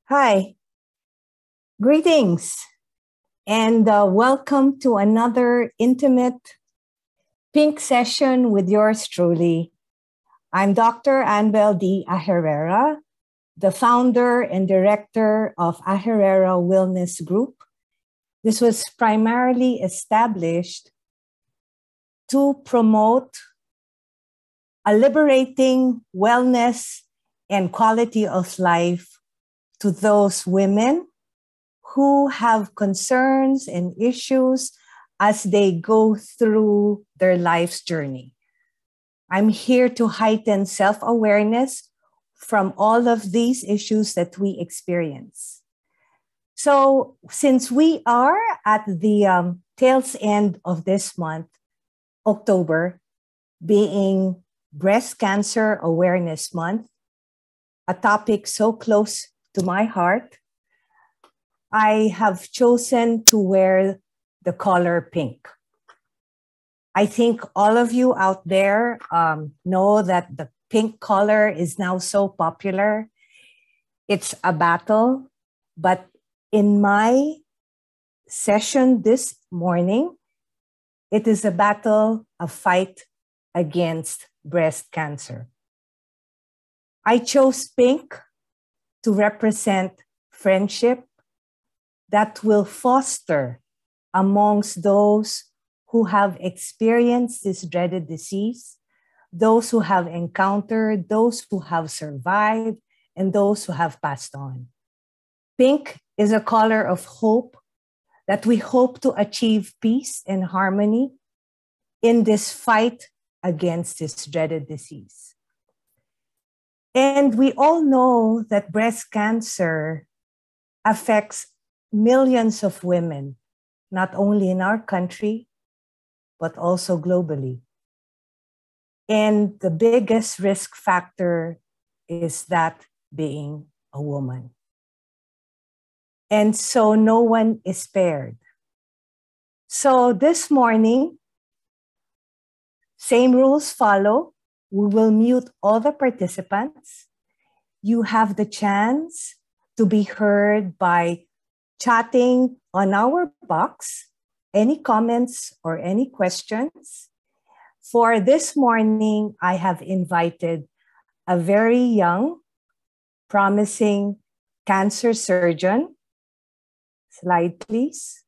Hi, greetings, and welcome to another intimate pink session with yours truly. I'm Dr. Anbel D. Aherrera, the founder and director of Aherrera Wellness Group. This was primarily established to promote a liberating wellness and quality of life to those women who have concerns and issues as they go through their life's journey. I'm here to heighten self-awareness from all of these issues that we experience. So since we are at the tail's end of this month, October, being Breast Cancer Awareness Month, a topic so close to my heart, I have chosen to wear the color pink. I think all of you out there know that the pink color is now so popular. It's a battle, but in my session this morning, it is a battle, a fight against breast cancer. I chose pink to represent friendship that will foster amongst those who have experienced this dreaded disease, those who have encountered, those who have survived, and those who have passed on. Pink is a color of hope that we hope to achieve peace and harmony in this fight against this dreaded disease. And we all know that breast cancer affects millions of women, not only in our country, but also globally. And the biggest risk factor is that being a woman. And so no one is spared. So this morning, same rules follow. We will mute all the participants. You have the chance to be heard by chatting on our box, any comments or any questions. For this morning, I have invited a very young, promising cancer surgeon. Slide, please.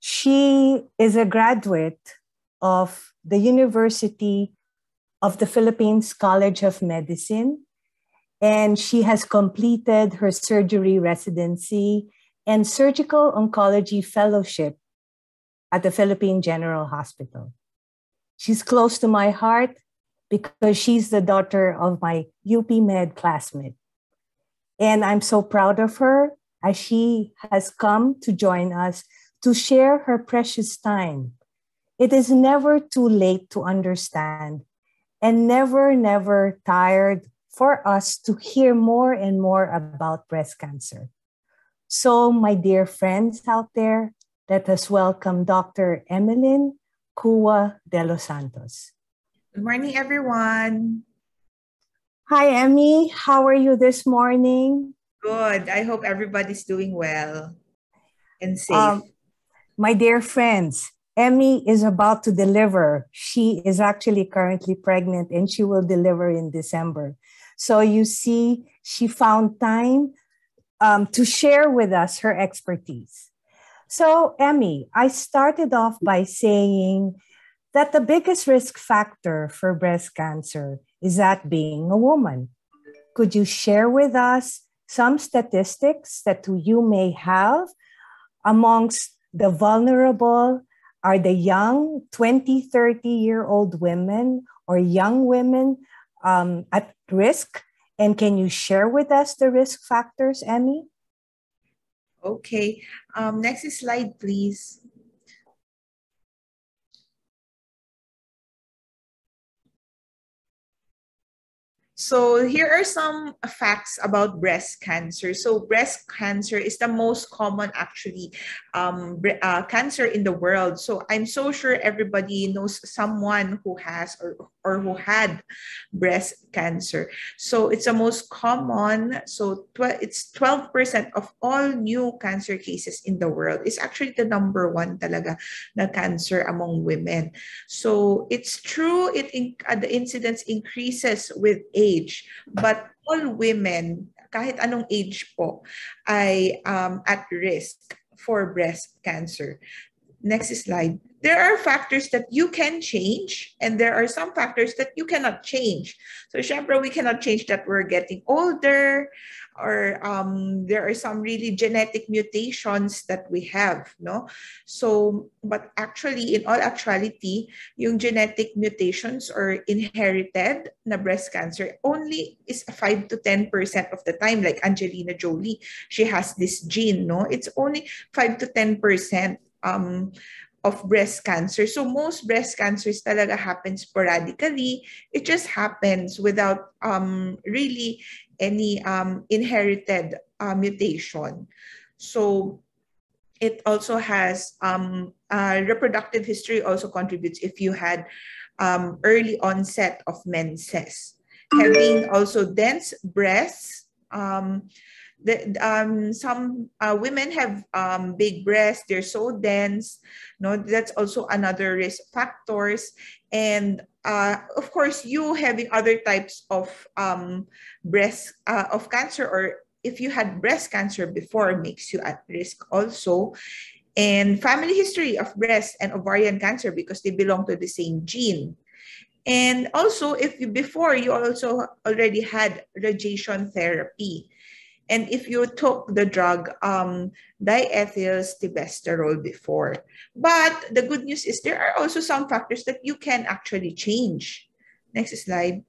She is a graduate of the University of the Philippines College of Medicine, and she has completed her surgery residency and surgical oncology fellowship at the Philippine General Hospital. She's close to my heart because she's the daughter of my UP Med classmate. And I'm so proud of her as she has come to join us to share her precious time. It is never too late to understand and never tired for us to hear more and more about breast cancer. So, my dear friends out there, let us welcome Dr. Emy Cua de los Santos. Good morning, everyone. Hi, Emmy. How are you this morning? Good. I hope everybody's doing well and safe. My dear friends, Emmy is about to deliver. She is actually currently pregnant and she will deliver in December. So you see, she found time to share with us her expertise. So Emmy, I started off by saying that the biggest risk factor for breast cancer is that being a woman. Could you share with us some statistics that you may have amongst the vulnerable? Are the young 20, 30-year-old women or young women at risk? And can you share with us the risk factors, Emmy? Okay. Next slide, please. So here are some facts about breast cancer. So breast cancer is the most common actually cancer in the world. So I'm so sure everybody knows someone who has or who had breast cancer. So it's the most common. So it's 12% of all new cancer cases in the world. It's actually the number one talaga na cancer among women. So it's true, the incidence increases with age, but all women, kahit anong age po, ay at risk for breast cancer. Next slide. There are factors that you can change, and there are some factors that you cannot change. So, syempre, we cannot change that we're getting older, or there are some really genetic mutations that we have, no? So, but actually, in all actuality, yung genetic mutations or inherited na breast cancer only is 5 to 10% of the time. Like Angelina Jolie, she has this gene, no? It's only 5 to 10% of breast cancer. So most breast cancers talaga happen sporadically. It just happens without really any inherited mutation. So it also has reproductive history also contributes if you had early onset of menses. Having also dense breasts, some women have big breasts, they're so dense, no, that's also another risk factors. And of course, you having other types of breast of cancer, or if you had breast cancer before, makes you at risk also. And family history of breast and ovarian cancer, because they belong to the same gene. And also, if you before you also already had radiation therapy, and if you took the drug diethylstilbestrol before. But the good news is there are also some factors that you can actually change. Next slide.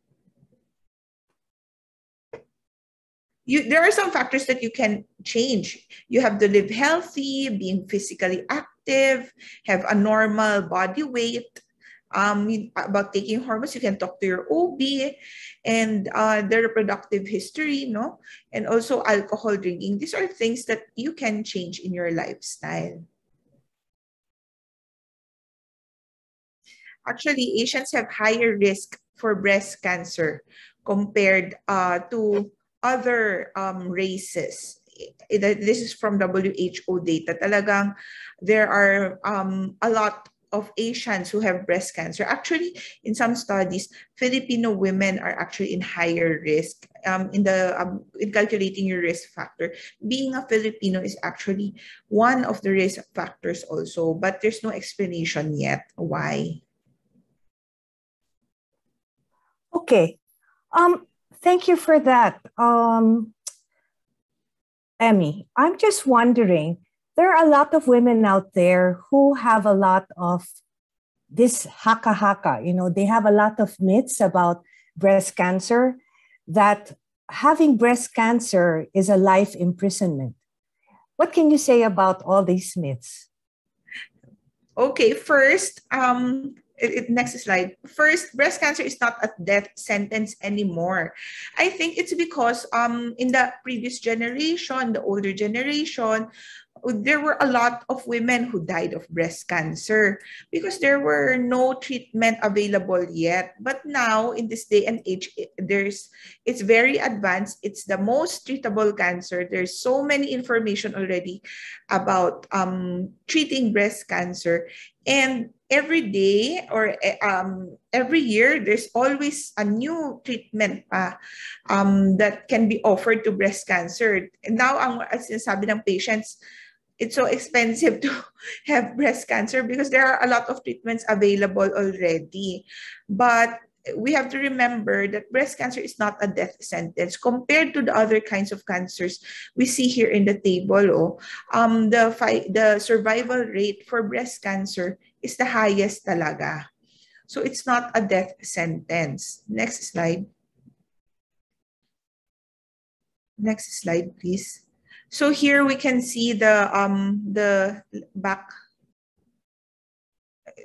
There are some factors that you can change. You have to live healthy, being physically active, have a normal body weight. About taking hormones, you can talk to your OB, and the reproductive history, no? And also alcohol drinking. These are things that you can change in your lifestyle. Actually, Asians have higher risk for breast cancer compared to other races. This is from WHO data. Talagang there are a lot of Asians who have breast cancer. Actually, in some studies, Filipino women are actually in higher risk in calculating your risk factor. Being a Filipino is actually one of the risk factors also, but there's no explanation yet why. Okay. Thank you for that, Emmy. I'm just wondering, there are a lot of women out there who have a lot of this haka-haka. You know, they have a lot of myths about breast cancer, that having breast cancer is a life imprisonment. What can you say about all these myths? Okay, first, next slide. First, breast cancer is not a death sentence anymore. I think it's because in the previous generation, the older generation, there were a lot of women who died of breast cancer because there were no treatment available yet. But now, in this day and age, it's very advanced. It's the most treatable cancer. There's so many information already about treating breast cancer. And every day or every year, there's always a new treatment that can be offered to breast cancer. And now, as sinasabi ng patients, it's so expensive to have breast cancer because there are a lot of treatments available already. But we have to remember that breast cancer is not a death sentence compared to the other kinds of cancers we see here in the table. The survival rate for breast cancer is the highest talaga. So it's not a death sentence. Next slide. Next slide, please. So here we can see the back.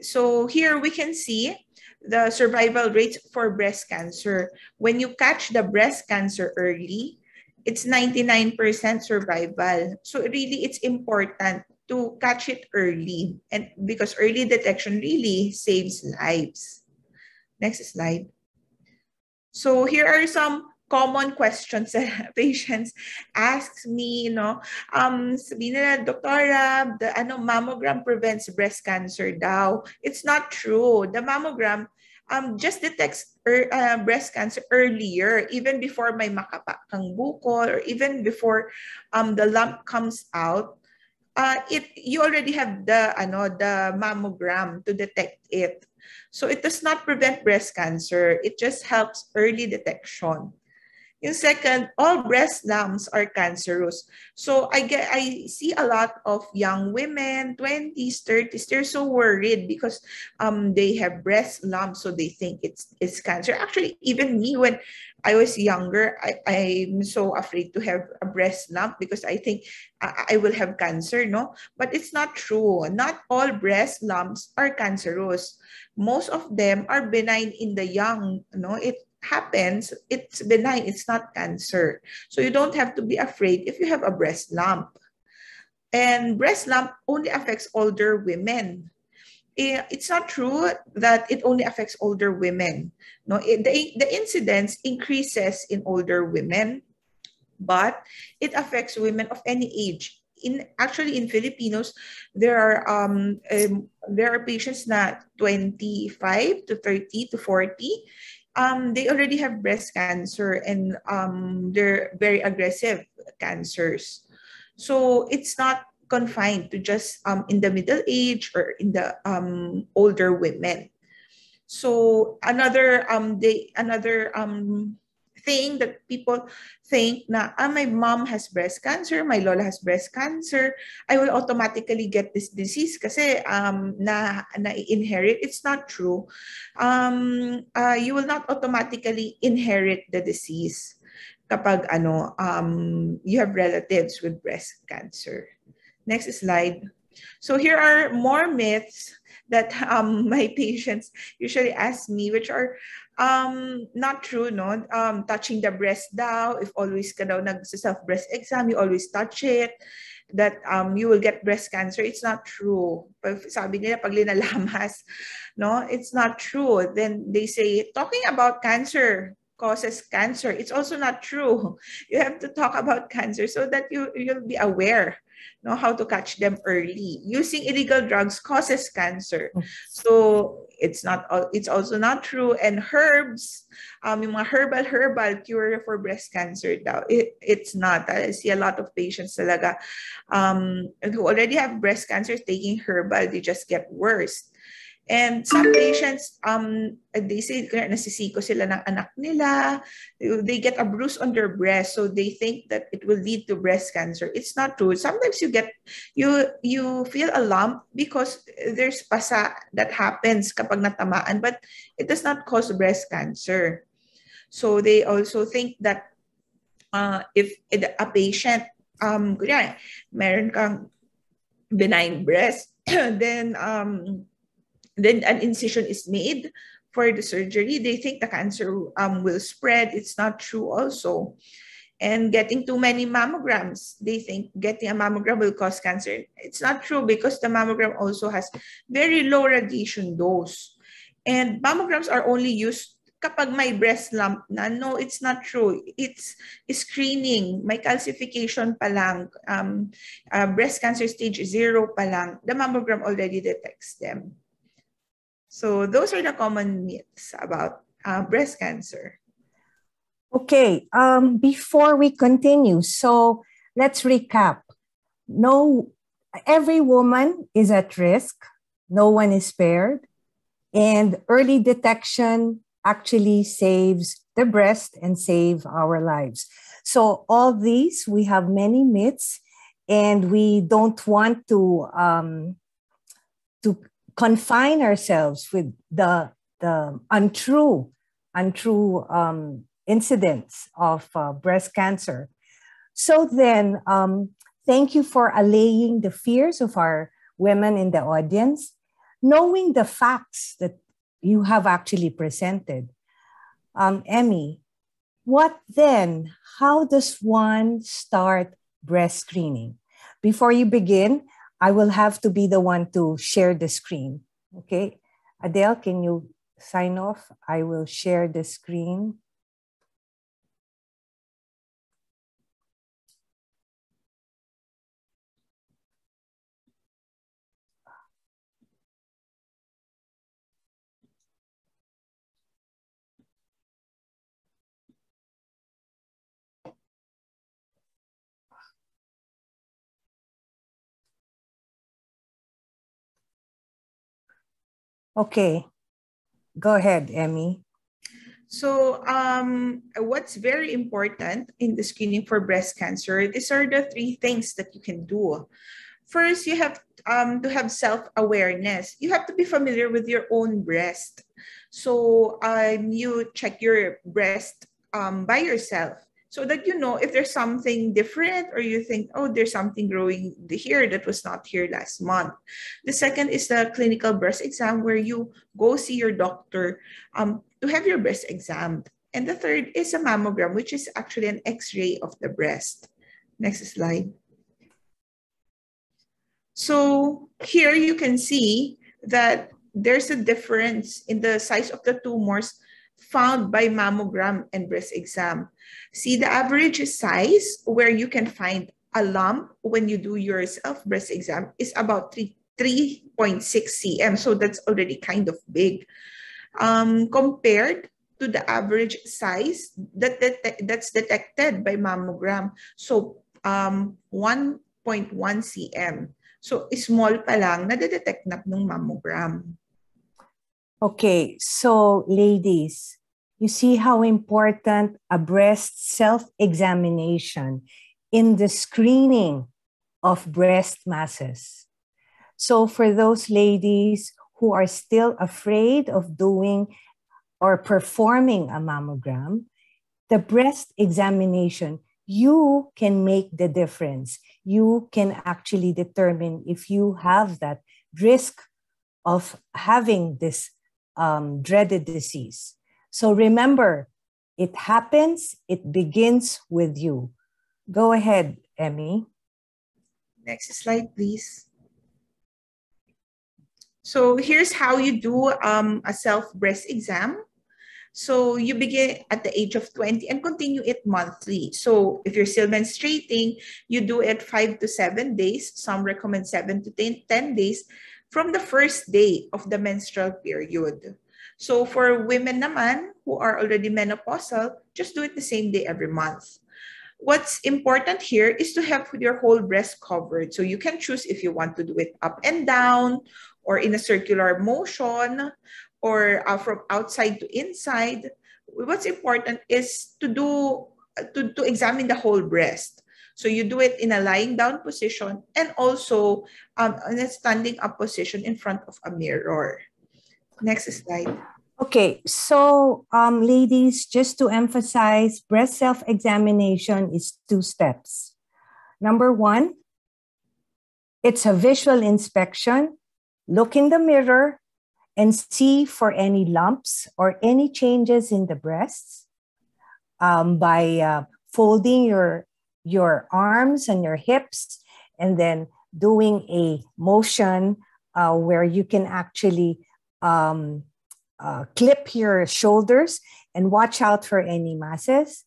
So here we can see the survival rates for breast cancer. When you catch the breast cancer early, it's 99% survival. So really, it's important to catch it early, and because early detection really saves lives. Next slide. So here are some common questions that patients ask me, sabihin nila, Doktora, the mammogram prevents breast cancer daw. It's not true. The mammogram just detects breast cancer earlier, even before may makapakang bukol, or even before the lump comes out. You already have the mammogram to detect it. So it does not prevent breast cancer. It just helps early detection. Yung second, all breast lumps are cancerous. So I see a lot of young women, 20s, 30s, they're so worried because they have breast lumps, so they think it's cancer. Actually, even me, when I was younger, I'm so afraid to have a breast lump because I think I will have cancer, no? But it's not true. Not all breast lumps are cancerous. Most of them are benign in the young, It happens, it's benign, it's not cancer. So you don't have to be afraid if you have a breast lump. And breast lump only affects older women. It's not true that it only affects older women. No, the incidence increases in older women, but it affects women of any age. Actually, in Filipinos, there are patients na 25 to 30 to 40. They already have breast cancer, and they're very aggressive cancers. So it's not confined to just in the middle age or in the older women. So another thing that people think na my mom has breast cancer, my lola has breast cancer, I will automatically get this disease kasi na-inherit. It's not true. You will not automatically inherit the disease kapag you have relatives with breast cancer. Next slide. So here are more myths that my patients usually ask me, which are not true, no? Touching the breast daw, if always ka daw nag-self breast exam, you always touch it, that you will get breast cancer. It's not true. Sabi nila, pag linalamas, no? It's not true. Then they say, talking about cancer causes cancer. It's also not true. You have to talk about cancer so that you'll be aware, how to catch them early. Using illegal drugs causes cancer. So it's also not true. And herbs, yung mga herbal cure for breast cancer daw, it's not. I see a lot of patients talaga who already have breast cancer taking herbal, they just get worse. And some patients, they say nasisiko sila ng anak nila, they get a bruise on their breast, so they think that it will lead to breast cancer. It's not true. Sometimes you feel a lump because there's pasa that happens kapag natamaan, but it does not cause breast cancer. So they also think that if a patient, kunyari, meron kang benign breast, then an incision is made for the surgery, they think the cancer will spread. It's not true also. And getting too many mammograms, they think getting a mammogram will cause cancer. It's not true because the mammogram also has very low radiation dose. And mammograms are only used kapag may breast lump na. No, it's not true. It's screening. May calcification pa lang. Breast cancer stage 0 pa lang. The mammogram already detects them. So those are the common myths about breast cancer. Okay, before we continue, so let's recap. No, every woman is at risk. No one is spared. And early detection actually saves the breast and save our lives. So all these, we have many myths, and we don't want to confine ourselves with the untrue incidents of breast cancer. So then, thank you for allaying the fears of our women in the audience. knowing the facts that you have actually presented, Emmy, what then? How does one start breast screening? Before you begin, I will have to be the one to share the screen. Okay. Adele, can you sign off? I will share the screen. Okay. Go ahead, Emmy. So what's very important in the screening for breast cancer, these are the three things that you can do. First, you have to have self-awareness. You have to be familiar with your own breast. So you check your breast by yourself so that you know if there's something different or you think, oh, there's something growing here that was not here last month. The second is the clinical breast exam where you go see your doctor to have your breast examined. And the third is a mammogram, which is actually an X-ray of the breast. Next slide. So here you can see that there's a difference in the size of the tumors found by mammogram and breast exam. See, the average size where you can find a lump when you do your self-breast exam is about 3.6 cm. So that's already kind of big. Compared to the average size that's detected by mammogram. So 1.1 cm. So small pa lang, nadedetect na ng mammogram. Okay, so ladies, you see how important a breast self-examination in the screening of breast masses. So for those ladies who are still afraid of doing or performing a mammogram, the breast examination, you can make the difference. You can actually determine if you have that risk of having this dreaded disease. So remember, it happens, it begins with you. Go ahead, Emmy. Next slide, please. So here's how you do a self-breast exam. So you begin at the age of 20 and continue it monthly. So if you're still menstruating, you do it 5 to 7 days. Some recommend 7 to 10 days from the first day of the menstrual period. So for women naman who are already menopausal, just do it the same day every month. What's important here is to have your whole breast covered. So you can choose if you want to do it up and down or in a circular motion or from outside to inside. What's important is to examine the whole breast. So you do it in a lying down position and also in a standing up position in front of a mirror. Next slide. Okay, so ladies, just to emphasize, breast self-examination is 2 steps. Number 1, it's a visual inspection. Look in the mirror and see for any lumps or any changes in the breasts by folding your arms and your hips and then doing a motion where you can actually clip your shoulders and watch out for any masses.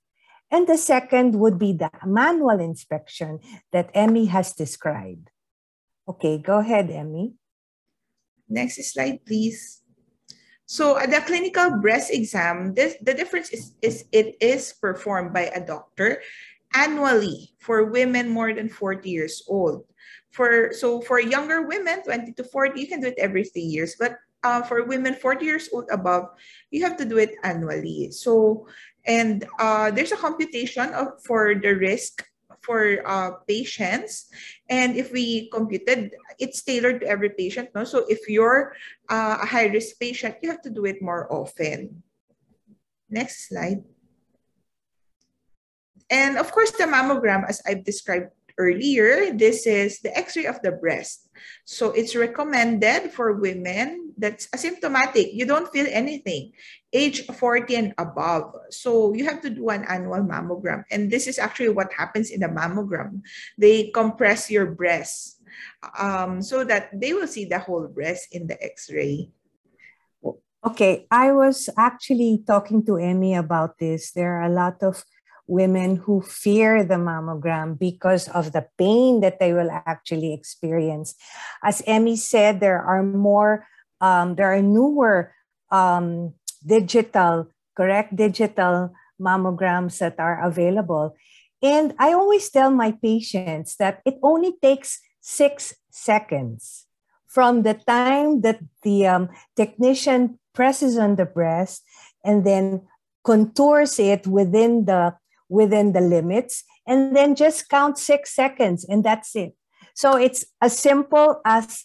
And the second would be the manual inspection that Emmy has described. Okay, go ahead, Emmy. Next slide, please. So the clinical breast exam, the difference is it is performed by a doctor annually for women more than 40 years old. For younger women, 20 to 40, you can do it every 3 years. But for women 40 years old above, you have to do it annually. So, and there's a computation for the risk for patients. And if we computed, it's tailored to every patient. No? So if you're a high-risk patient, you have to do it more often. Next slide. And of course, the mammogram, as I've described earlier, this is the X-ray of the breast. So it's recommended for women that's asymptomatic. You don't feel anything, age 40 and above. So you have to do an annual mammogram. And this is actually what happens in the mammogram. They compress your breast so that they will see the whole breast in the X-ray. Okay, I was actually talking to Emmy about this. There are a lot of women who fear the mammogram because of the pain that they will actually experience. As Emmy said, there are newer digital mammograms that are available. And I always tell my patients that it only takes 6 seconds from the time that the technician presses on the breast and then contours it within the limits, and then just count 6 seconds, and that's it. So it's as simple as,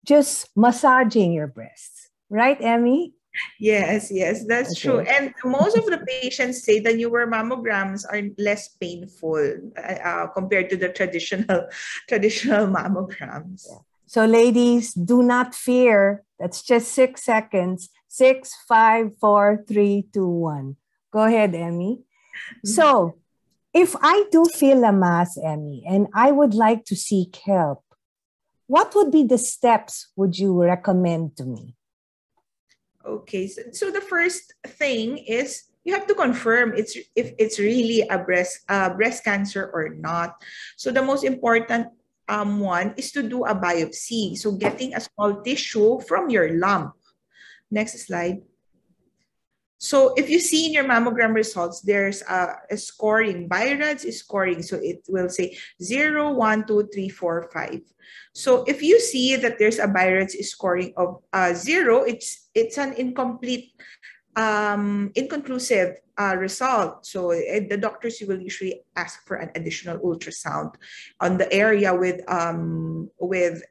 just massaging your breasts. Right, Emmy? Yes, that's true. And most of the patients say the newer mammograms are less painful compared to the traditional mammograms. Yeah. So ladies, do not fear. That's just 6 seconds. 6, 5, 4, 3, 2, 1. Go ahead, Emmy. So if I do feel a mass, Emmy, and I would like to seek help, what would be the steps would you recommend to me? Okay, so the first thing is you have to confirm if it's really a breast cancer or not. So the most important one is to do a biopsy. So getting a small tissue from your lump. Next slide. So if you see in your mammogram results, there's a scoring. BI-RADS is scoring. So it will say 0, 1, 2, 3, 4, 5. So if you see that there's a BI-RADS scoring of 0, it's an inconclusive result. So the doctors will usually ask for an additional ultrasound on the area with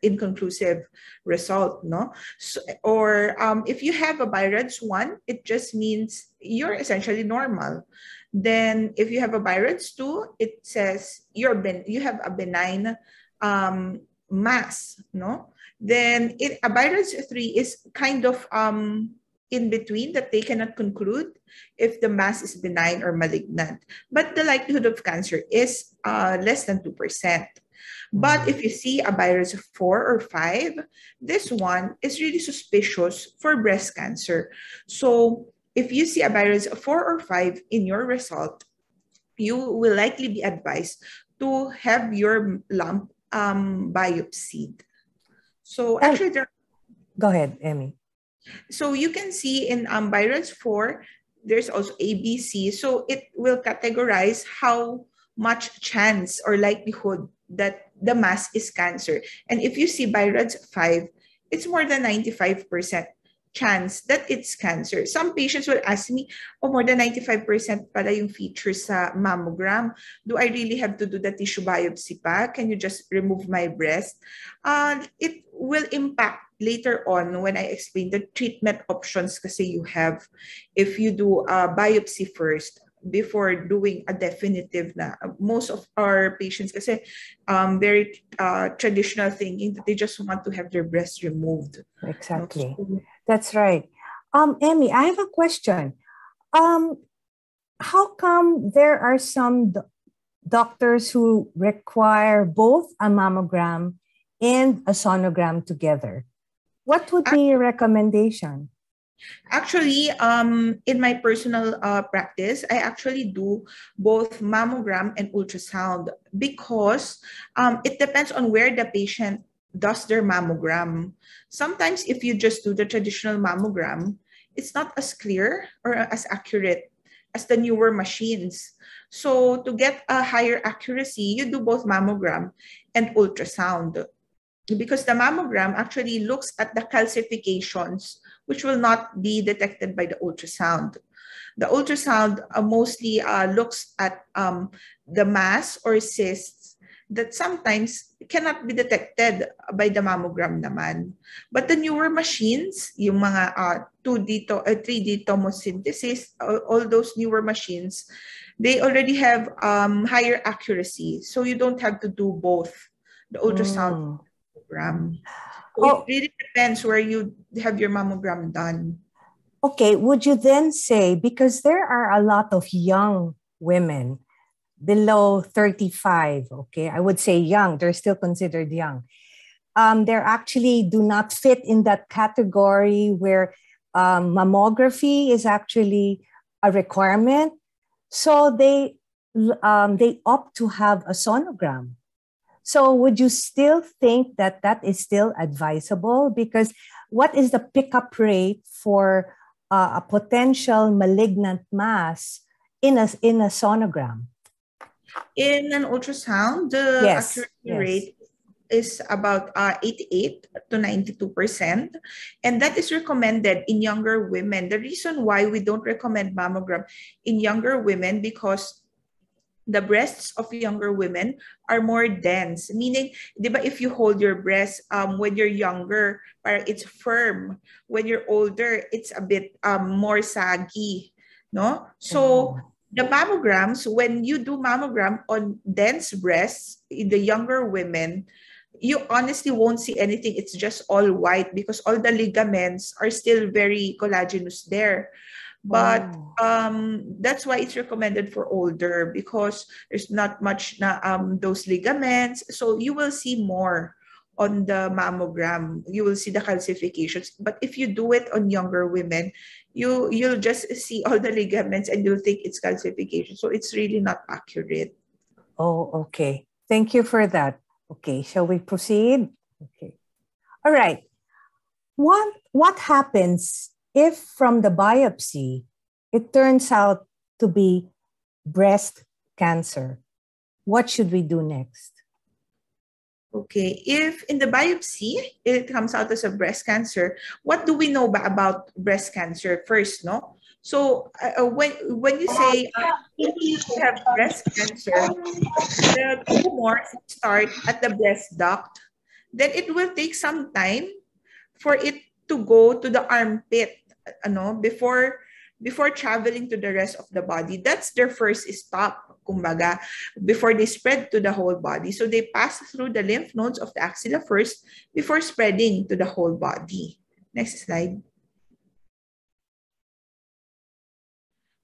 inconclusive result, no? So, or if you have a BI-RADS 1, it just means you're essentially normal. Then if you have a BI-RADS 2, it says you have a benign mass, no? Then a BI-RADS 3 is kind of in between, that they cannot conclude if the mass is benign or malignant. But the likelihood of cancer is less than 2%. But if you see a BI-RADS 4 or 5, this one is really suspicious for breast cancer. So if you see a BI-RADS 4 or 5 in your result, you will likely be advised to have your lump biopsied. So actually, go ahead, Emmy. So you can see in BI-RADS 4, there's also ABC. So it will categorize how much chance or likelihood that the mass is cancer. And if you see BI-RADS 5, it's more than 95% chance that it's cancer. Some patients will ask me, more than 95% pala yung features sa mammogram. Do I really have to do the tissue biopsy pa? Can you just remove my breast? It will impact later on when I explain the treatment options kasi you have if you do a biopsy first before doing a definitive na. Most of our patients kasi very traditional thinking that they just want to have their breast removed. Exactly. That's right. Emmy, I have a question. How come there are some doctors who require both a mammogram and a sonogram together? What would be your recommendation? Actually, in my personal practice, I actually do both mammogram and ultrasound because it depends on where the patient does their mammogram. Sometimes if you just do the traditional mammogram, it's not as clear or as accurate as the newer machines. So to get a higher accuracy, you do both mammogram and ultrasound, because the mammogram actually looks at the calcifications which will not be detected by the ultrasound. The ultrasound mostly looks at the mass or cysts that sometimes cannot be detected by the mammogram naman. But the newer machines, yung mga 2D to 3D tomosynthesis, all those newer machines, they already have higher accuracy. So you don't have to do both the ultrasound mammogram. So it Oh, really depends where you have your mammogram done. okay. Would you then say, because there are a lot of young women below 35, okay, I would say young, they're still considered young. They actually do not fit in that category where mammography is actually a requirement. So they opt to have a sonogram. So would you still think that that is still advisable? Because what is the pickup rate for a potential malignant mass in a sonogram? In an ultrasound, the Yes, accuracy yes. rate is about 88 to 92%. And that is recommended in younger women. The reason why we don't recommend mammogram in younger women, because the breasts of younger women are more dense. Meaning, di ba, if you hold your breast when you're younger, it's firm. When you're older, it's a bit more saggy. No? So Oh, the mammograms, when you do mammogram on dense breasts in the younger women, you honestly won't see anything. It's just all white because all the ligaments are still very collagenous there. But oh, that's why it's recommended for older, because there's not much na those ligaments. So you will see more on the mammogram. You will see the calcifications. But if you do it on younger women, you'll just see all the ligaments and you'll think it's calcification. So it's really not accurate. oh, okay. Thank you for that. Okay, shall we proceed? Okay. All right. What happens if from the biopsy it turns out to be breast cancer? What should we do next? Okay, if in the biopsy it comes out as a breast cancer, what do we know about breast cancer first, no? So when you say you have breast cancer, the tumors start at the breast duct, then it will take some time for it to go to the armpit, before traveling to the rest of the body. That's their first stop, kumbaga, before they spread to the whole body. So they pass through the lymph nodes of the axilla first before spreading to the whole body. Next slide.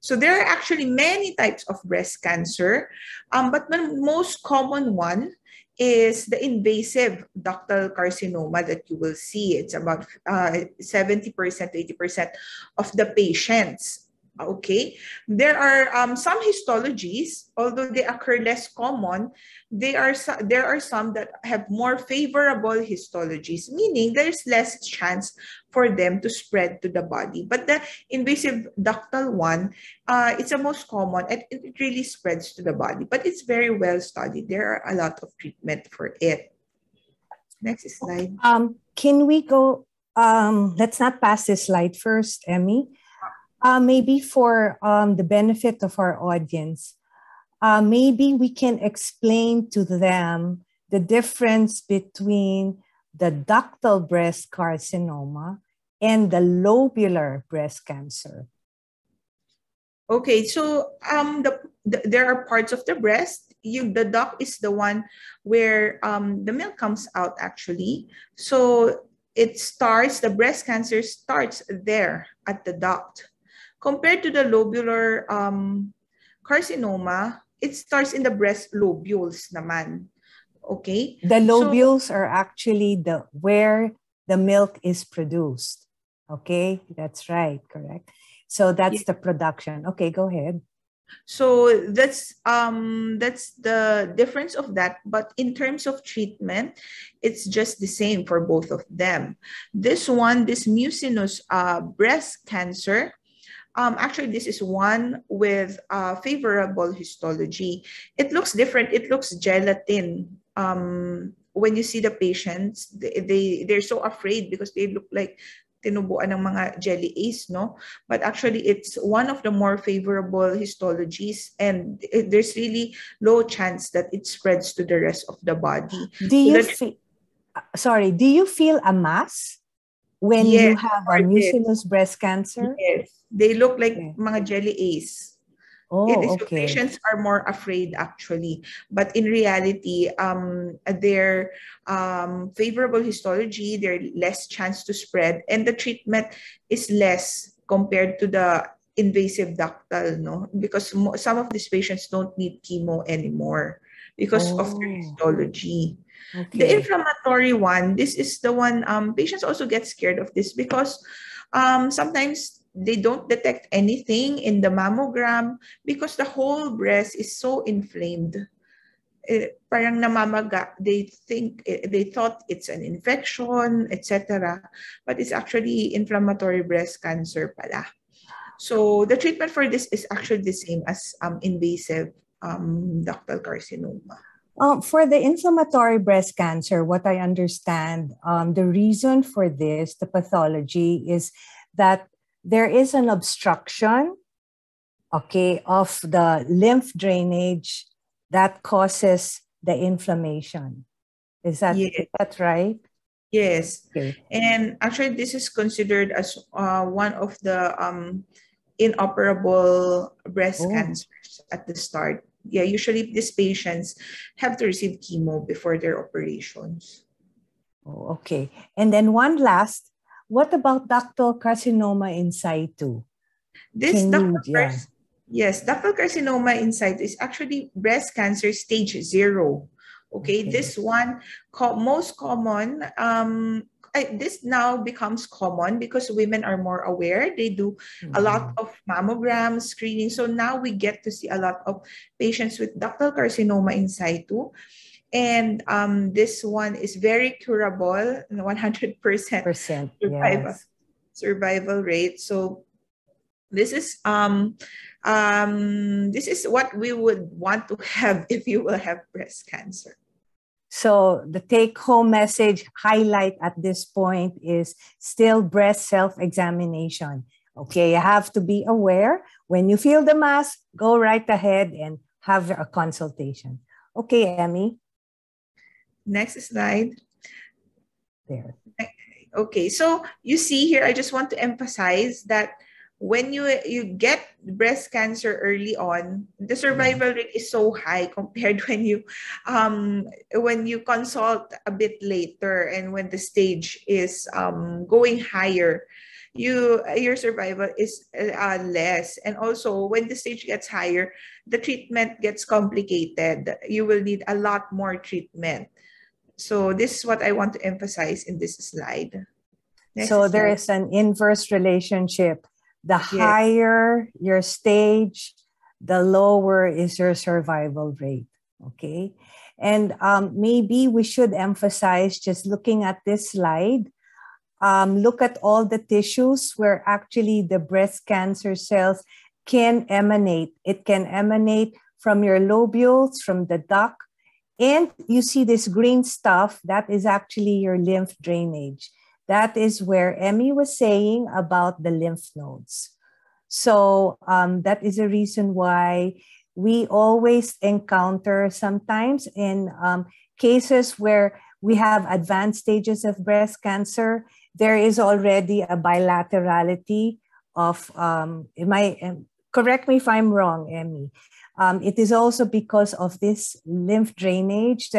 So there are actually many types of breast cancer, but the most common one is the invasive ductal carcinoma that you will see. It's about 70% to 80% of the patients. Okay, there are some histologies, although they occur less common. There are some that have more favorable histologies, meaning there's less chance for them to spread to the body. But the invasive ductal one, it's the most common and it really spreads to the body, but it's very well studied. There are a lot of treatment for it. Next slide. Can we go? Let's not pass this slide first, Emmy. Maybe for the benefit of our audience, maybe we can explain to them the difference between the ductal breast carcinoma and the lobular breast cancer. Okay, so there are parts of the breast. The duct is the one where the milk comes out actually. So the breast cancer starts there at the duct. Compared to the lobular carcinoma, it starts in the breast lobules naman. Okay? The So lobules are actually where the milk is produced. Okay, that's right, correct. So that's the production. Okay, go ahead. So that's the difference of that. But in terms of treatment, it's just the same for both of them. This mucinous breast cancer, actually, this is one with favorable histology. It looks different. It looks gelatin. When you see the patients, they're so afraid because they look like tinubuan ng mga jelly ace, no? But actually, it's one of the more favorable histologies, and there's really low chance that it spreads to the rest of the body. Do So you that, feel? Sorry, do you feel a mass when you yes, have a for this, mucinous breast cancer? yes, they look like Okay. mga jelly ace. Oh, So okay. patients are more afraid actually, but in reality, their favorable histology, their less chance to spread, and the treatment is less compared to the invasive ductal, no? Because some of these patients don't need chemo anymore because of their Oh, histology. The okay. inflammatory one, this is the one patients also get scared of this because sometimes they don't detect anything in the mammogram because the whole breast is so inflamed. Parang namamaga. They thought it's an infection, etc. But it's actually inflammatory breast cancer pala. So the treatment for this is actually the same as invasive ductal carcinoma. For the inflammatory breast cancer, what I understand, the reason for this, the pathology, is that there is an obstruction, okay, of the lymph drainage that causes the inflammation. Is Yes. that right? Yes. Okay. And actually, this is considered as one of the inoperable breast Oh, cancers at the start. Yeah, usually these patients have to receive chemo before their operations. oh, okay. And then one last, what about ductal carcinoma in situ? This Can ductal you, yeah. yes, ductal carcinoma in situ is actually breast cancer stage 0. Okay, Okay. this one most common. This now becomes common because women are more aware. They do a lot Mm. of mammogram screening. So now we get to see a lot of patients with ductal carcinoma in situ. And this one is very curable, 100% Percent, survival, yes. survival rate. So this is this is what we would want to have if you will have breast cancer. So the take-home message highlight at this point is still breast self-examination. Okay, you have to be aware. When you feel the mass, go right ahead and have a consultation. Okay, Emmy. Next slide. There. Okay, so you see here, I just want to emphasize that when you get breast cancer early on, the Yeah. survival rate is so high compared when you consult a bit later and when the stage is going higher, your survival is less. And also when the stage gets higher, the treatment gets complicated. You will need a lot more treatment. So this is what I want to emphasize in this slide. Next So there slide. is an inverse relationship. The Yes. higher your stage, the lower is your survival rate. Okay. And maybe we should emphasize, just looking at this slide, look at all the tissues where actually the breast cancer cells can emanate. It can emanate from your lobules, from the duct, and you see this green stuff, that is actually your lymph drainage. That is where Emmy was saying about the lymph nodes. So that is a reason why we always encounter sometimes in cases where we have advanced stages of breast cancer, there is already a bilaterality of, correct me if I'm wrong, Emmy. It is also because of this lymph drainage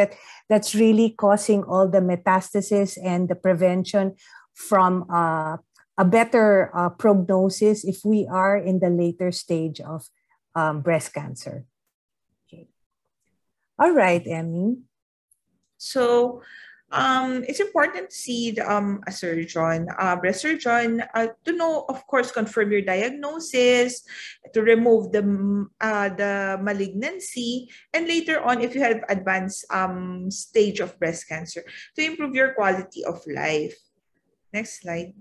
that's really causing all the metastasis and the prevention from a better prognosis if we are in the later stage of breast cancer. Okay. All right, Emmy. So it's important to see a surgeon, breast surgeon, to know, of course, confirm your diagnosis, to remove the malignancy, and later on, if you have advanced stage of breast cancer, to improve your quality of life. Next slide.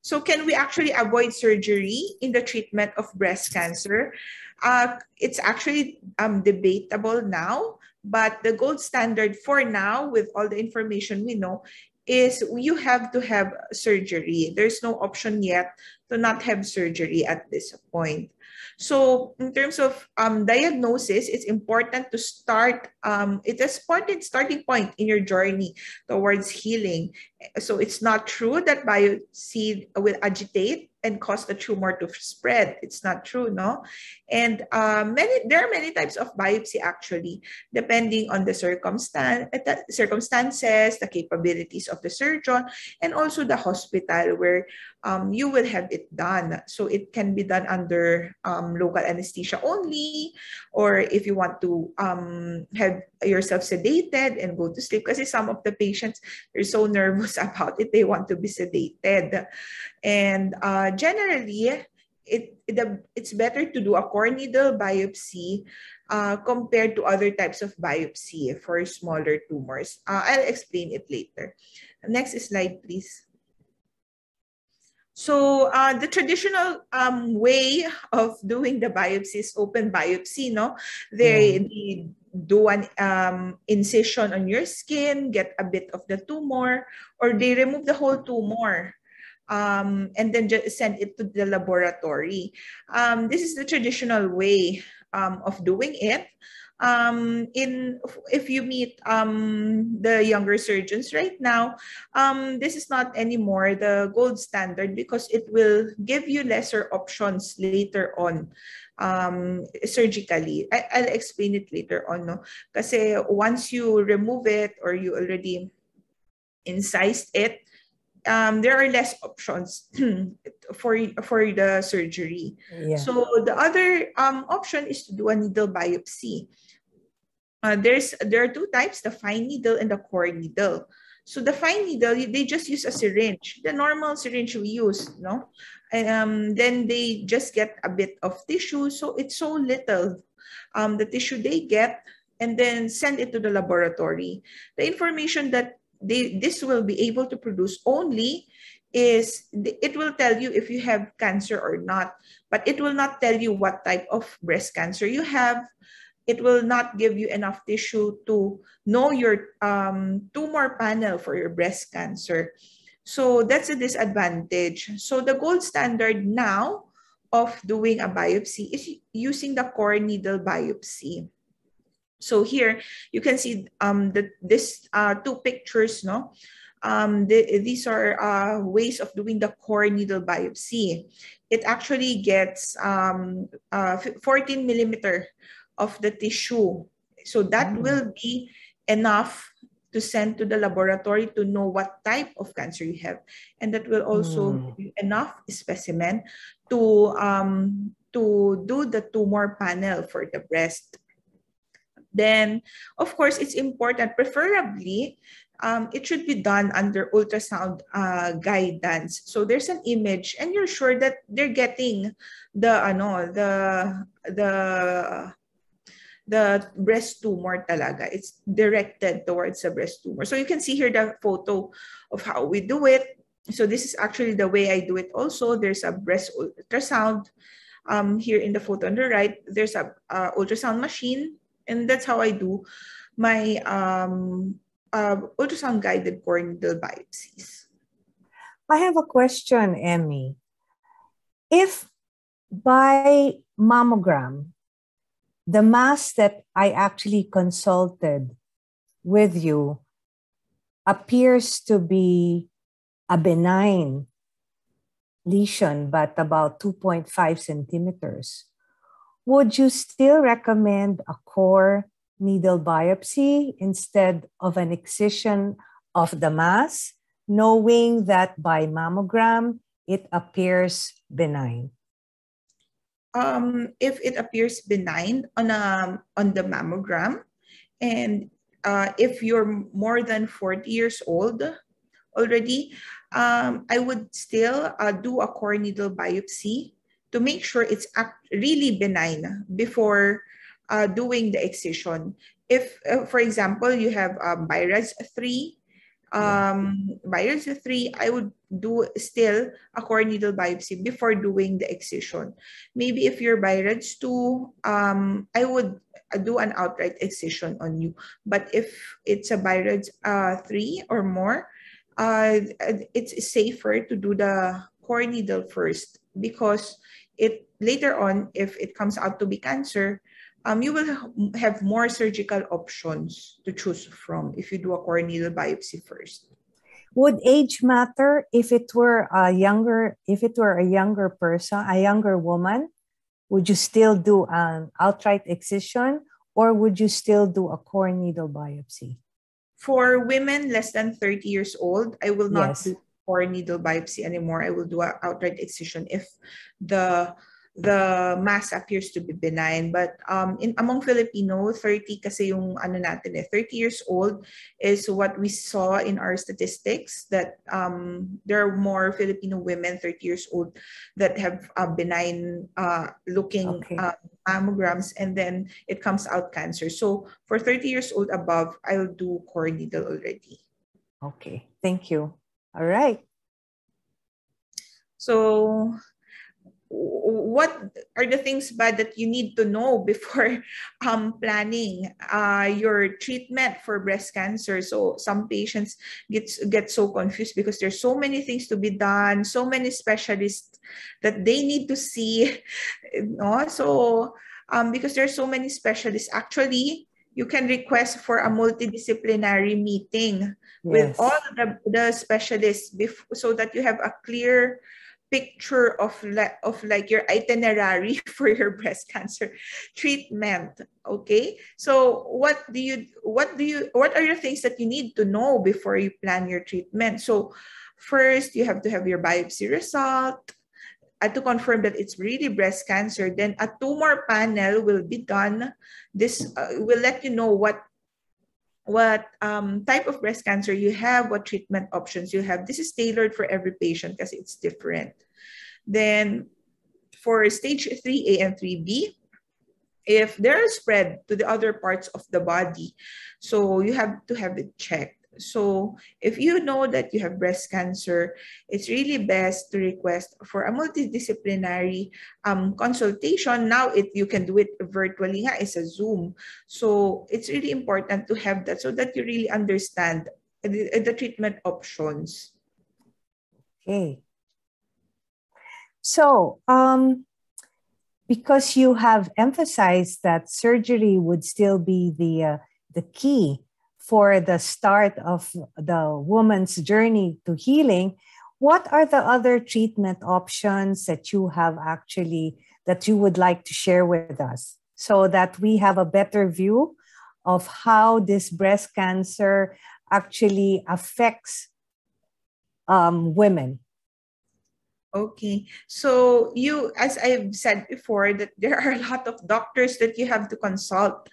So can we actually avoid surgery in the treatment of breast cancer? It's actually debatable now, but the gold standard for now, with all the information we know, is you have to have surgery. There's no option yet to not have surgery at this point. So in terms of diagnosis, it's important to start, it's an important starting point in your journey towards healing. So it's not true that biopsy will agitate and cause the tumor to spread. It's not true, no? And there are many types of biopsy actually, depending on the circumstances, the capabilities of the surgeon, and also the hospital where you will have it done. So it can be done under local anesthesia only, or if you want to have yourself sedated and go to sleep, because some of the patients are so nervous about it, they want to be sedated. And generally, it's better to do a core needle biopsy compared to other types of biopsy for smaller tumors. I'll explain it later. Next slide, please. So the traditional way of doing the biopsy is open biopsy, no? They do an incision on your skin, get a bit of the tumor, or they remove the whole tumor. And then just send it to the laboratory. This is the traditional way of doing it. If you meet the younger surgeons right now, this is not anymore the gold standard because it will give you lesser options later on surgically. I'll explain it later on, no? Kasi once you remove it or you already incised it, there are less options for the surgery. Yeah. So the other option is to do a needle biopsy. There are two types, the fine needle and the core needle. So the fine needle, they just use a syringe, the normal syringe we use, no? And then they just get a bit of tissue, so it's so little, the tissue they get, and then send it to the laboratory. The information that this will be able to produce only is, it will tell you if you have cancer or not, but it will not tell you what type of breast cancer you have. It will not give you enough tissue to know your tumor panel for your breast cancer. So that's a disadvantage. So the gold standard now of doing a biopsy is using the core needle biopsy. So here you can see this two pictures, no? These are ways of doing the core needle biopsy. It actually gets 14 millimeter of the tissue. So that will be enough to send to the laboratory to know what type of cancer you have. And that will also give you enough specimen to do the tumor panel for the breast. Then, of course, it's important, preferably, it should be done under ultrasound guidance. So there's an image and you're sure that they're getting the breast tumor talaga. It's directed towards the breast tumor. So you can see here the photo of how we do it. So this is actually the way I do it also. There's a breast ultrasound. Here in the photo on the right, there's a ultrasound machine. And that's how I do my ultrasound guided core needle biopsies. I have a question, Emmy. If by mammogram, the mass that I actually consulted with you appears to be a benign lesion, but about 2.5 centimeters, would you still recommend a core needle biopsy instead of an excision of the mass, knowing that by mammogram, it appears benign? If it appears benign on the mammogram, and if you're more than 40 years old already, I would still do a core needle biopsy to make sure it's really benign before doing the excision. If, for example, you have BI-RADS 3, BI-RADS 3, I would do still a core needle biopsy before doing the excision. Maybe if you're BI-RADS 2, I would do an outright excision on you. But if it's a BI-RADS 3 or more, it's safer to do the core needle first, because later on, if it comes out to be cancer, you will have more surgical options to choose from if you do a core needle biopsy first. Would age matter if it were a younger person, a younger woman? Would you still do an outright excision, or would you still do a core needle biopsy? For women less than 30 years old, I will not Yes. do core needle biopsy anymore. I will do an outright excision if the mass appears to be benign. But among Filipino, 30 kasi yung ano natin 30 years old is what we saw in our statistics, that there are more Filipino women 30 years old that have benign looking mammograms, and then it comes out cancer. So for 30 years old above, I'll do core needle already. Okay, thank you. All right. So what are the things bad that you need to know before planning your treatment for breast cancer? So some patients get so confused because there's so many things to be done, so many specialists that they need to see. No? So because there's so many specialists, actually, you can request for a multidisciplinary meeting with all the specialists so that you have a clear picture of like your itinerary for your breast cancer treatment. Okay, so what are the things that you need to know before you plan your treatment? So first, you have to have your biopsy result to confirm that it's really breast cancer. Then a tumor panel will be done. This will let you know what type of breast cancer you have, what treatment options you have. This is tailored for every patient because it's different. Then for stage 3A and 3B, if they're spread to the other parts of the body, so you have to have it checked. So if you know that you have breast cancer, it's really best to request for a multidisciplinary consultation. Now you can do it virtually. It's a Zoom. So it's really important to have that so that you really understand the treatment options. Okay. So because you have emphasized that surgery would still be the key for the start of the woman's journey to healing, what are the other treatment options that you have that you would like to share with us so that we have a better view of how this breast cancer actually affects women? Okay, so as I've said before, that there are a lot of doctors that you have to consult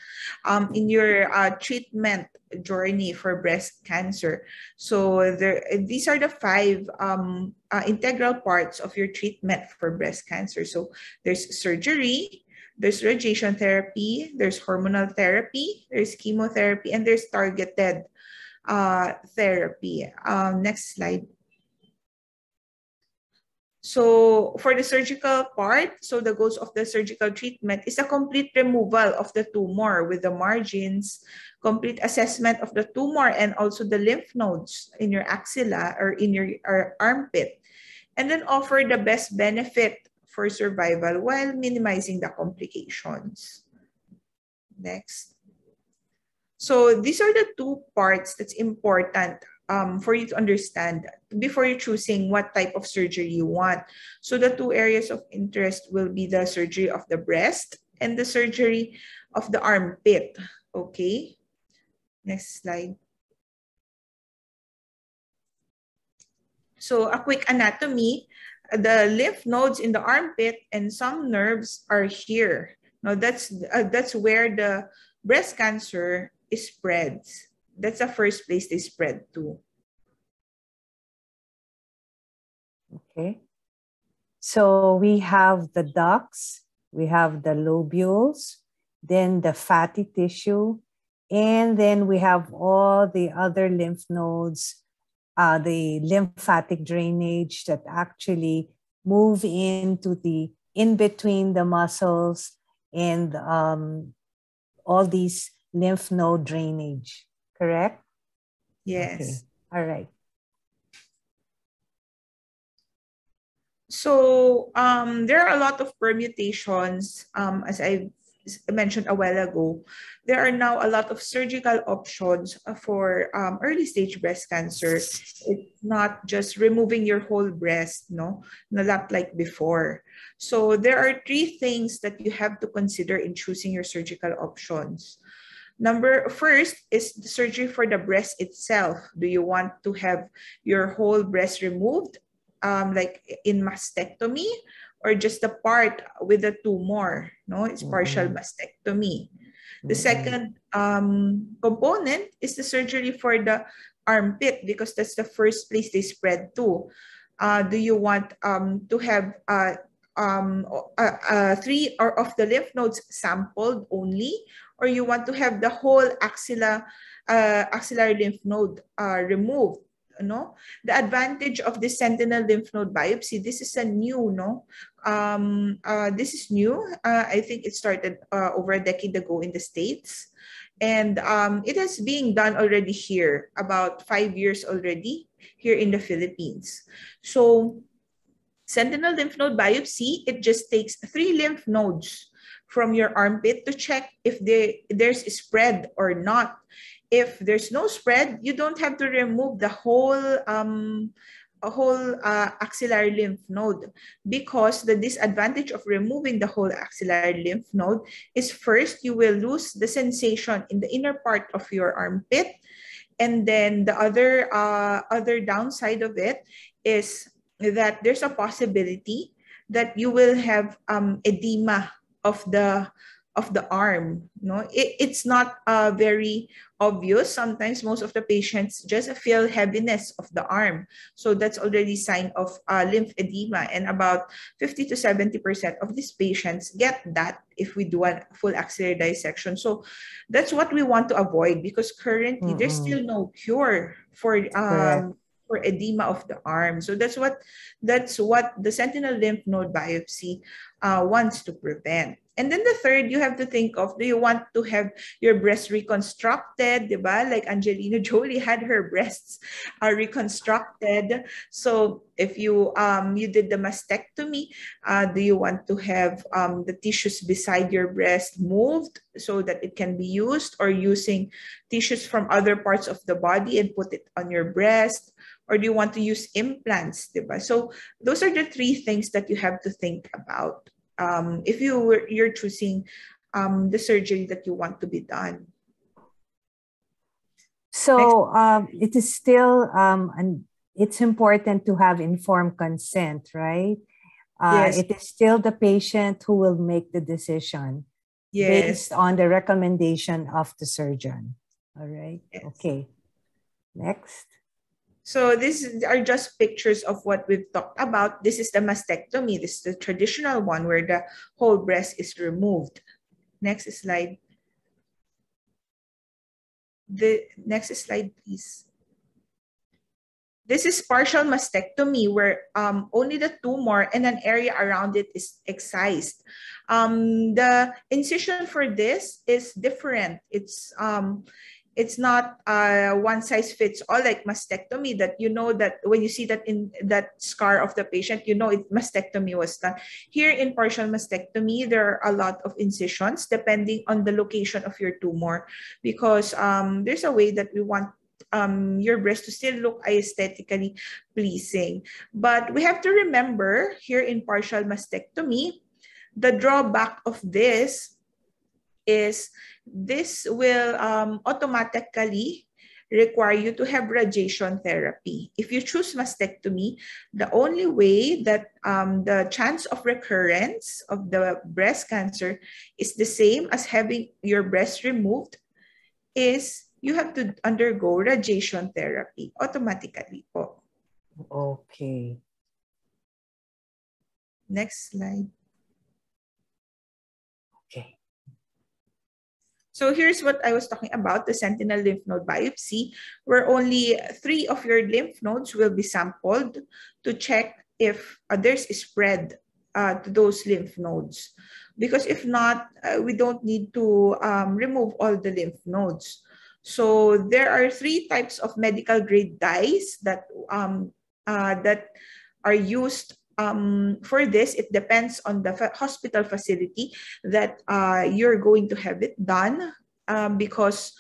in your treatment journey for breast cancer. So these are the 5 integral parts of your treatment for breast cancer. So there's surgery, there's radiation therapy, there's hormonal therapy, there's chemotherapy, and there's targeted therapy. Next slide. So for the surgical part, so the goals of the surgical treatment is a complete removal of the tumor with the margins, complete assessment of the tumor and also the lymph nodes in your axilla or in your armpit, and then offer the best benefit for survival while minimizing the complications. Next. So these are the 2 parts that's important for you to understand before you're choosing what type of surgery you want. So the 2 areas of interest will be the surgery of the breast and the surgery of the armpit. Okay, next slide. So a quick anatomy, the lymph nodes in the armpit and some nerves are here. Now that's where the breast cancer spreads. That's the first place they spread to. Okay. So we have the ducts, we have the lobules, then the fatty tissue, and then we have all the other lymph nodes, the lymphatic drainage that actually move into in between the muscles and all these lymph node drainage, correct? Yes. Okay. All right. So there are a lot of permutations, as I've mentioned a while ago, there are now a lot of surgical options for early stage breast cancer. It's not just removing your whole breast, no, not like before. So there are three things that you have to consider in choosing your surgical options. First is the surgery for the breast itself. Do you want to have your whole breast removed, like in mastectomy, or just the part with the tumor? No, it's partial mastectomy. The second component is the surgery for the armpit, because that's the first place they spread to. Do you want to have 3 or of the lymph nodes sampled only, or you want to have the whole axillary lymph node removed? No, the advantage of this sentinel lymph node biopsy, this is a new, no, this is new. I think it started over a decade ago in the States, and it has been done already here, about 5 years already here in the Philippines. So sentinel lymph node biopsy, it just takes 3 lymph nodes from your armpit to check if there's a spread or not. If there's no spread, you don't have to remove the whole axillary lymph node, because the disadvantage of removing the whole axillary lymph node is, first, you will lose the sensation in the inner part of your armpit, and then the other downside of it is that there's a possibility that you will have edema of the arm. No, it's not very obvious. Sometimes most of the patients just feel heaviness of the arm, so that's already sign of lymph edema, and about 50 to 70% of these patients get that if we do a full axillary dissection. So that's what we want to avoid, because currently there's still no cure for edema of the arm. So that's what the sentinel lymph node biopsy wants to prevent. And then the third, you have to think of, do you want to have your breast reconstructed, diba? Like Angelina Jolie had her breasts reconstructed. So if you did the mastectomy, do you want to have the tissues beside your breast moved so that it can be used, or using tissues from other parts of the body and put it on your breast? Or do you want to use implants, diba? So those are the three things that you have to think about if you're choosing the surgery that you want to be done. So it is still, it's important to have informed consent, right? Yes. It is still the patient who will make the decision based on the recommendation of the surgeon. All right. Yes. Okay. Next. So these are just pictures of what we've talked about. This is the mastectomy. This is the traditional one where the whole breast is removed. Next slide. The next slide, please. This is partial mastectomy, where only the tumor and an area around it is excised. The incision for this is different. It's not one size fits all like mastectomy, that you know that when you see that in that scar of the patient, you know mastectomy was done. Here in partial mastectomy, there are a lot of incisions depending on the location of your tumor, because there's a way that we want your breast to still look aesthetically pleasing. But we have to remember, here in partial mastectomy, the drawback of this is this will automatically require you to have radiation therapy. If you choose mastectomy, the only way that the chance of recurrence of the breast cancer is the same as having your breast removed is you have to undergo radiation therapy automatically po. Okay. Next slide. Okay. So here's what I was talking about, the sentinel lymph node biopsy, where only 3 of your lymph nodes will be sampled to check if there's a spread to those lymph nodes. Because if not, we don't need to remove all the lymph nodes. So there are 3 types of medical grade dyes that are used for this, it depends on the hospital facility that you're going to have it done, because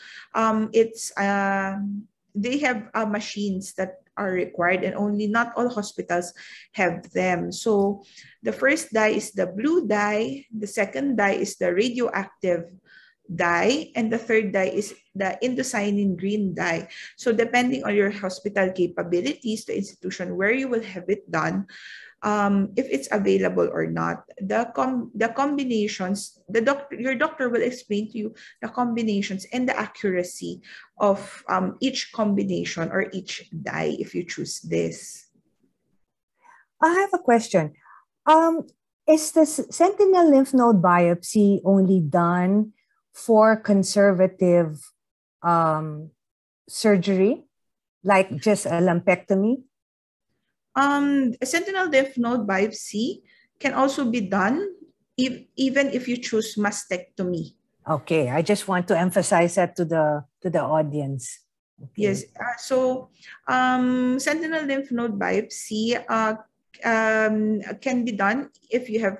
they have machines that are required, and only not all hospitals have them. So the first dye is the blue dye, the second dye is the radioactive dye, and the third dye is the indocyanine green dye. So depending on your hospital capabilities, the institution where you will have it done, if it's available or not, the combinations, your doctor will explain to you the combinations and the accuracy of each combination or each dye if you choose this. I have a question. Is the sentinel lymph node biopsy only done for conservative surgery, like just a lumpectomy? A sentinel lymph node biopsy can also be done even if you choose mastectomy. Okay, I just want to emphasize that to the audience. Okay. Yes. Sentinel lymph node biopsy can be done if you have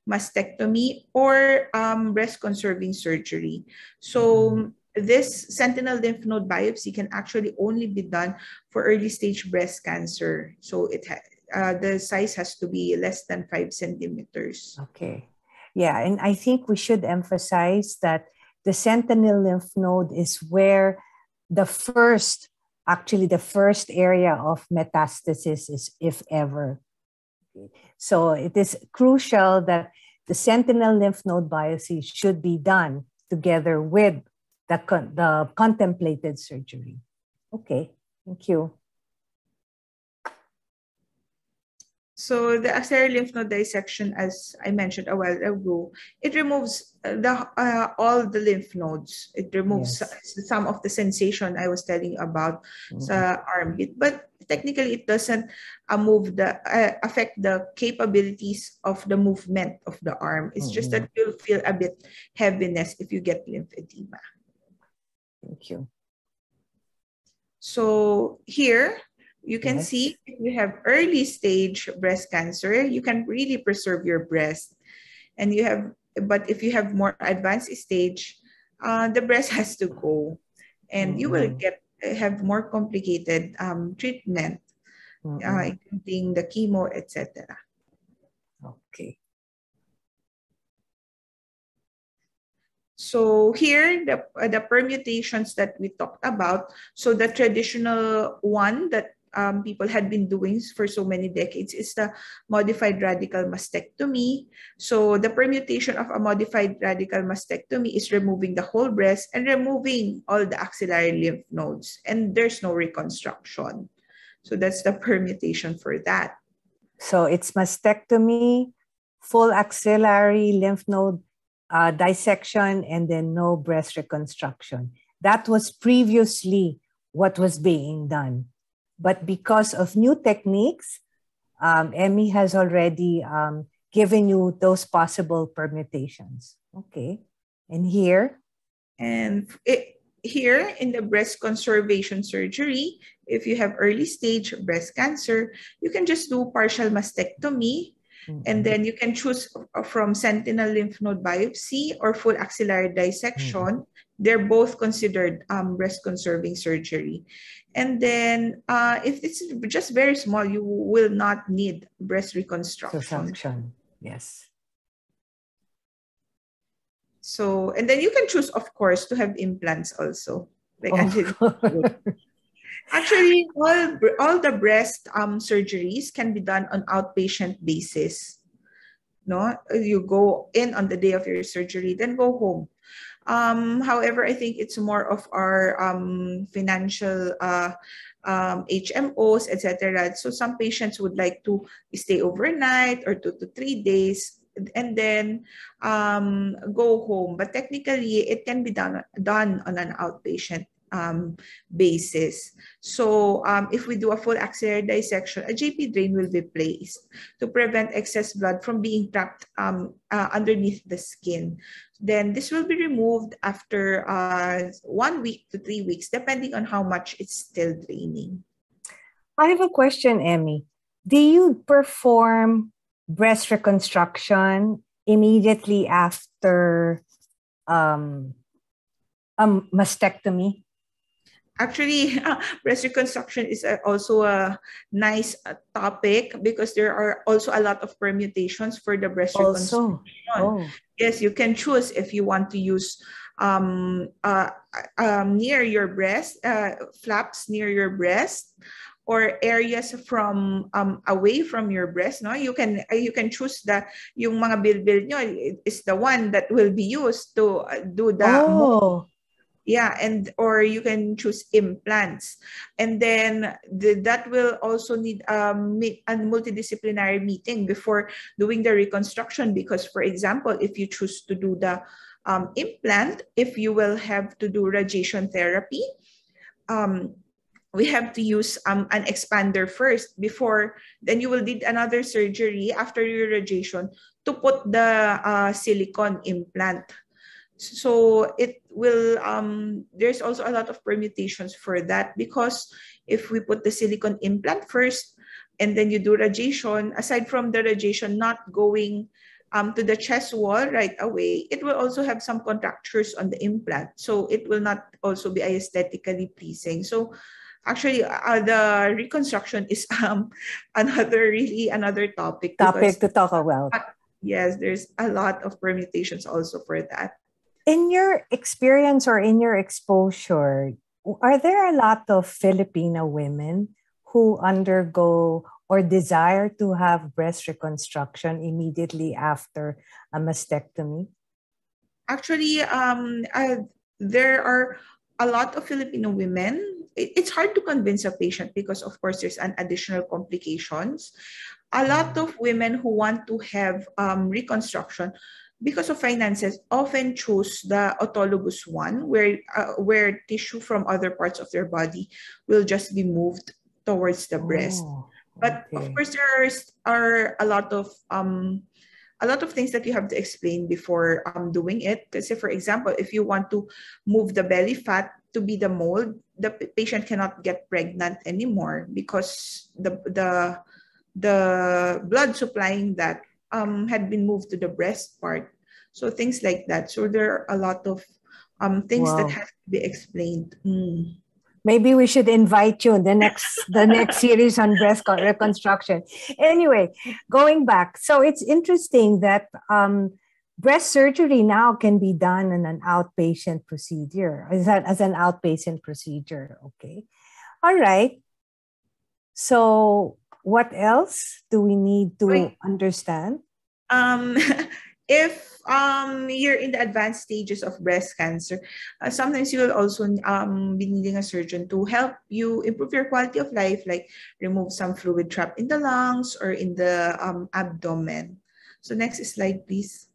mastectomy or breast conserving surgery. So this sentinel lymph node biopsy can actually only be done for early stage breast cancer. So the size has to be less than 5 centimeters. Okay. Yeah, and I think we should emphasize that the sentinel lymph node is where the first area of metastasis is, if ever. So it is crucial that the sentinel lymph node biopsy should be done together with the contemplated surgery. Okay, thank you. So the axillary lymph node dissection, as I mentioned a while ago, it removes all the lymph nodes. It removes some of the sensation I was telling you about sa armpit, but technically it doesn't affect the capabilities of the movement of the arm. It's just that you'll feel a bit heaviness if you get lymphedema. Thank you. So here, you can see if you have early stage breast cancer, you can really preserve your breast. But if you have more advanced stage, the breast has to go, and you will have more complicated treatment, including the chemo, etc. Okay. So here, the permutations that we talked about. So the traditional one that people had been doing for so many decades is the modified radical mastectomy. So the permutation of a modified radical mastectomy is removing the whole breast and removing all the axillary lymph nodes, and there's no reconstruction. So that's the permutation for that. So it's mastectomy, full axillary lymph node dissection, and then no breast reconstruction. That was previously what was being done. But because of new techniques, Emmy has already given you those possible permutations. Okay. And here? And here in the breast conservation surgery, if you have early stage breast cancer, you can just do partial mastectomy. And then you can choose from sentinel lymph node biopsy or full axillary dissection. They're both considered breast conserving surgery. And then if it's just very small, you will not need breast reconstruction. Yes. So, and then you can choose, of course, to have implants also. Like actually, all the breast surgeries can be done on outpatient basis. No, you go in on the day of your surgery, then go home. However, I think it's more of our financial HMOs, etc. So some patients would like to stay overnight or 2 to 3 days and then go home. But technically, it can be done on an outpatient basis. So if we do a full axillary dissection, a JP drain will be placed to prevent excess blood from being trapped underneath the skin. Then this will be removed after 1 week to 3 weeks, depending on how much it's still draining. I have a question, Emmy. Do you perform breast reconstruction immediately after mastectomy? Actually, breast reconstruction is also a nice topic because there are also a lot of permutations for the breast Also, reconstruction. oh, Yes, you can choose if you want to use near your breast, flaps near your breast, or areas from away from your breast. No, you can choose the yung mga bilbil nyo is the one that will be used to do the oh, yeah, and or you can choose implants, and then that will also need a multidisciplinary meeting before doing the reconstruction, because for example, if you choose to do the implant, if you will have to do radiation therapy, um, we have to use an expander first before, then you will need another surgery after your radiation to put the silicone implant. So it will there's also a lot of permutations for that, because if we put the silicone implant first and then you do radiation, aside from the radiation not going to the chest wall right away, it will also have some contractures on the implant, so it will not also be aesthetically pleasing. So actually the reconstruction is another topic, because topic to talk about. yes, there's a lot of permutations also for that. In your experience or in your exposure, are there a lot of Filipino women who undergo or desire to have breast reconstruction immediately after a mastectomy? Actually, there are a lot of Filipino women. It's hard to convince a patient because, of course, there's an additional complications. A lot of women who want to have reconstruction because of finances often choose the autologous one, where tissue from other parts of their body will just be moved towards the breast. Oh, But of okay. course, are a lot of things that you have to explain before doing it. Because for example, if you want to move the belly fat to be the mold, the patient cannot get pregnant anymore because the blood supplying that had been moved to the breast part. So things like that. So there are a lot of things that Wow. has to be explained. Mm. Maybe we should invite you in the next series on breast reconstruction. Anyway, going back, so it's interesting that breast surgery now can be done in an outpatient procedure. Is that as an outpatient procedure? Okay, all right. So what else do we need to understand? Um, if you're in the advanced stages of breast cancer, sometimes you will also be needing a surgeon to help you improve your quality of life, like remove some fluid trapped in the lungs or in the abdomen. So next slide, please.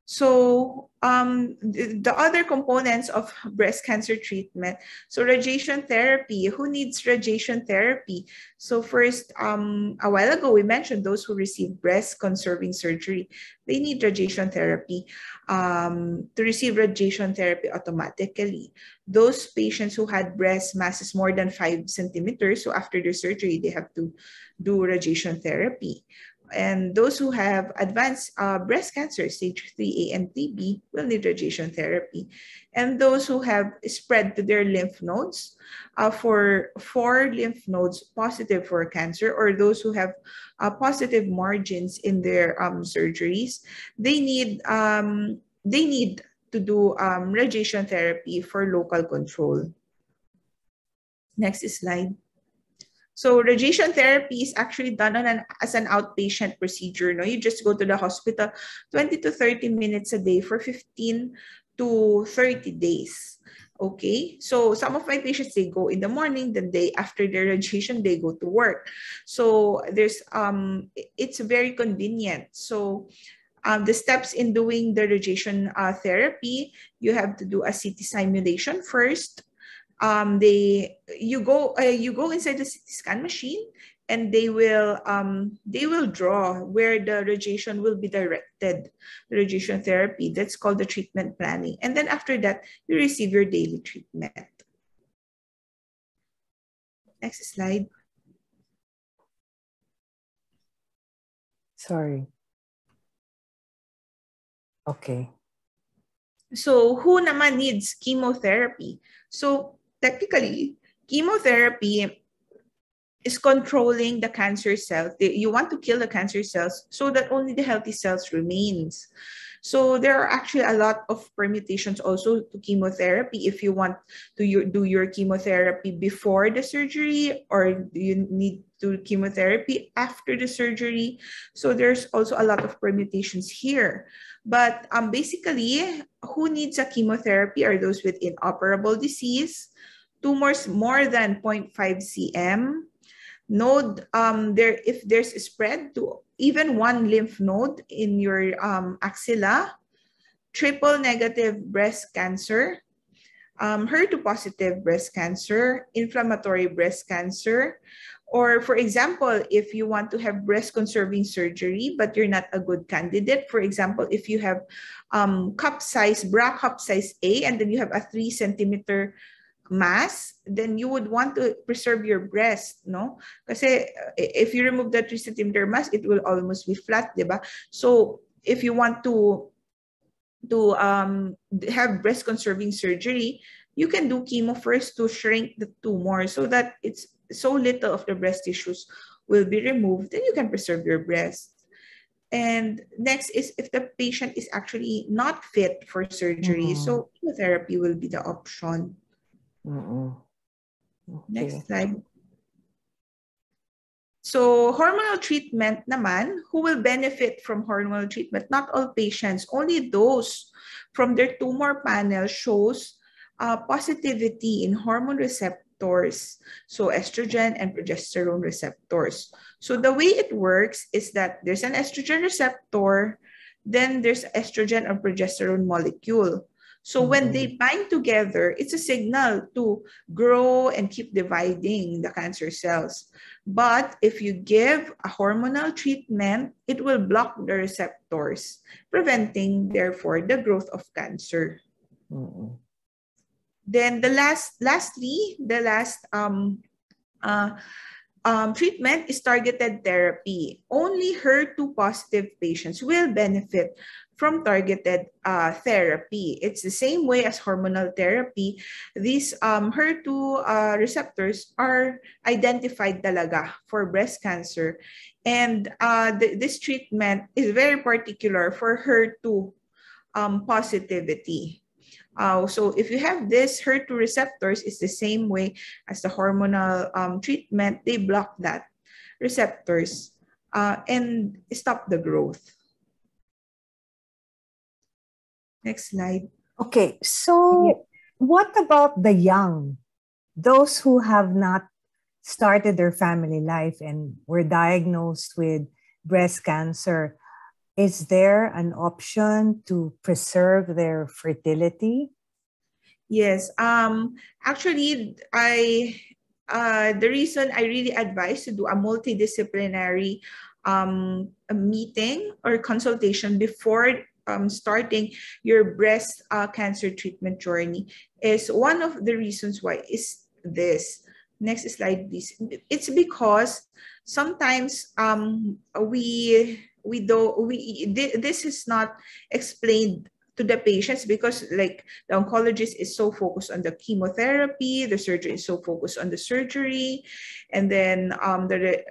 So the other components of breast cancer treatment, so radiation therapy, who needs radiation therapy? So first, a while ago, we mentioned those who receive breast conserving surgery, they need radiation therapy. To receive radiation therapy automatically, those patients who had breast masses more than 5 centimeters, so after their surgery, they have to do radiation therapy. And those who have advanced breast cancer, stage 3A and 3B, will need radiation therapy. And those who have spread to their lymph nodes, for 4 lymph nodes positive for cancer, or those who have positive margins in their surgeries, they need to do radiation therapy for local control. Next slide. So radiation therapy is actually done as an outpatient procedure. No, you just go to the hospital 20 to 30 minutes a day for 15 to 30 days. Okay, so some of my patients, they go in the morning, then they after their radiation they go to work. So there's it's very convenient. So the steps in doing the radiation therapy, you have to do a CT simulation first. You go inside the CT scan machine, and they will draw where the radiation will be directed, the radiation therapy. That's called the treatment planning. And then after that, you receive your daily treatment. Next slide. Sorry. Okay. So, who naman needs chemotherapy? So, technically, chemotherapy is controlling the cancer cells. You want to kill the cancer cells so that only the healthy cells remains. So there are actually a lot of permutations also to chemotherapy. If you want to do your chemotherapy before the surgery, or you need to do chemotherapy after the surgery. So there's also a lot of permutations here. But basically, who needs a chemotherapy are those with inoperable disease, tumors more than 0.5 cm, node, if there's a spread to even one lymph node in your axilla, triple negative breast cancer, HER2 positive breast cancer, inflammatory breast cancer, or for example, if you want to have breast conserving surgery, but you're not a good candidate, for example, if you have cup size, bra cup size A, and then you have a 3 centimeter mass, then you would want to preserve your breast, no? Kasi if you remove the 3 centimeter mass, it will almost be flat, diba? So if you want to have breast conserving surgery, you can do chemo first to shrink the tumor so that it's so little of the breast tissues will be removed, then you can preserve your breast. And next is if the patient is actually not fit for surgery, so chemotherapy will be the option. Okay. Next slide. So hormonal treatment naman, who will benefit from hormonal treatment? Not all patients, only those from their tumor panel shows positivity in hormone receptors, so estrogen and progesterone receptors. So the way it works is that there's an estrogen receptor, then there's estrogen or progesterone molecule. So when they bind together, it's a signal to grow and keep dividing the cancer cells. But if you give a hormonal treatment, it will block the receptors, preventing, therefore, the growth of cancer. Then the last treatment is targeted therapy. Only HER2 positive patients will benefit from targeted therapy. It's the same way as hormonal therapy. These HER2 receptors are identified talaga for breast cancer. And this treatment is very particular for HER2 positivity. So if you have this HER2 receptors, it's the same way as the hormonal treatment. They block that receptors and stop the growth. Next slide. Okay, so what about the young, those who have not started their family life and were diagnosed with breast cancer? Is there an option to preserve their fertility? Yes. Actually, the reason I really advise to do a multidisciplinary meeting or consultation before starting your breast cancer treatment journey is one of the reasons why is this. Next slide, please. It's because sometimes this is not explained to the patients because like the oncologist is so focused on the chemotherapy, the surgeon is so focused on the surgery, and then the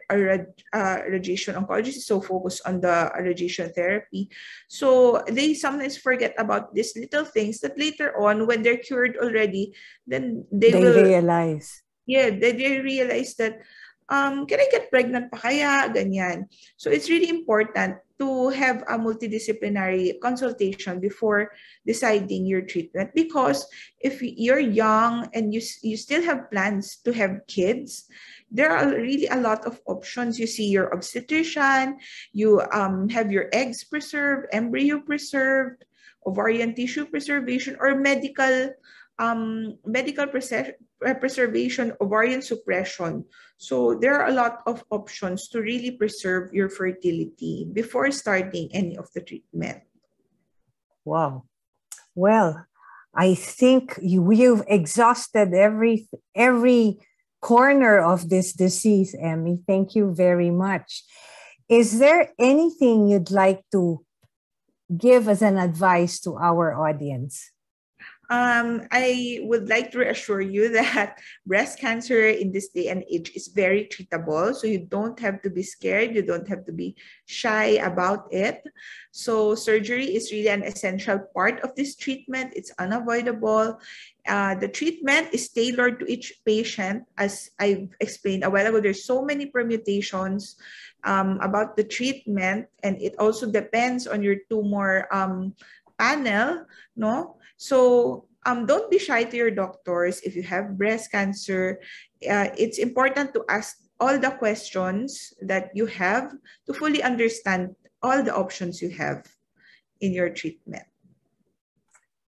radiation oncologist is so focused on the radiation therapy. So they sometimes forget about these little things that later on when they're cured already, then they will realize. Yeah, they realize that can I get pregnant pa kaya? Ganyan. So it's really important to have a multidisciplinary consultation before deciding your treatment, because if you're young and you still have plans to have kids, there are really a lot of options. You see your obstetrician, you have your eggs preserved, embryo preserved, ovarian tissue preservation, or medical preservation, ovarian suppression. So there are a lot of options to really preserve your fertility before starting any of the treatment. Wow. Well, I think you've exhausted every corner of this disease, Emmy. Thank you very much. Is there anything you'd like to give as an advice to our audience? I would like to reassure you that breast cancer in this day and age is very treatable. So you don't have to be scared. You don't have to be shy about it. So surgery is really an essential part of this treatment. It's unavoidable. The treatment is tailored to each patient. As I explained a while ago, there's so many permutations about the treatment, and it also depends on your tumor panel, no? So don't be shy to your doctors if you have breast cancer. It's important to ask all the questions that you have to fully understand all the options you have in your treatment.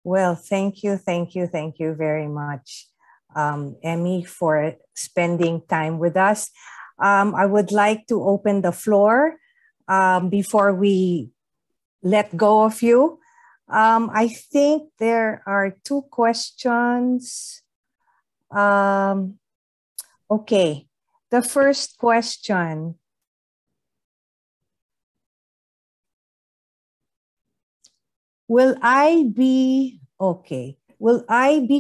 Well, thank you very much, Emmy, for spending time with us. I would like to open the floor before we let go of you. I think there are two questions. Okay, the first question. Will I be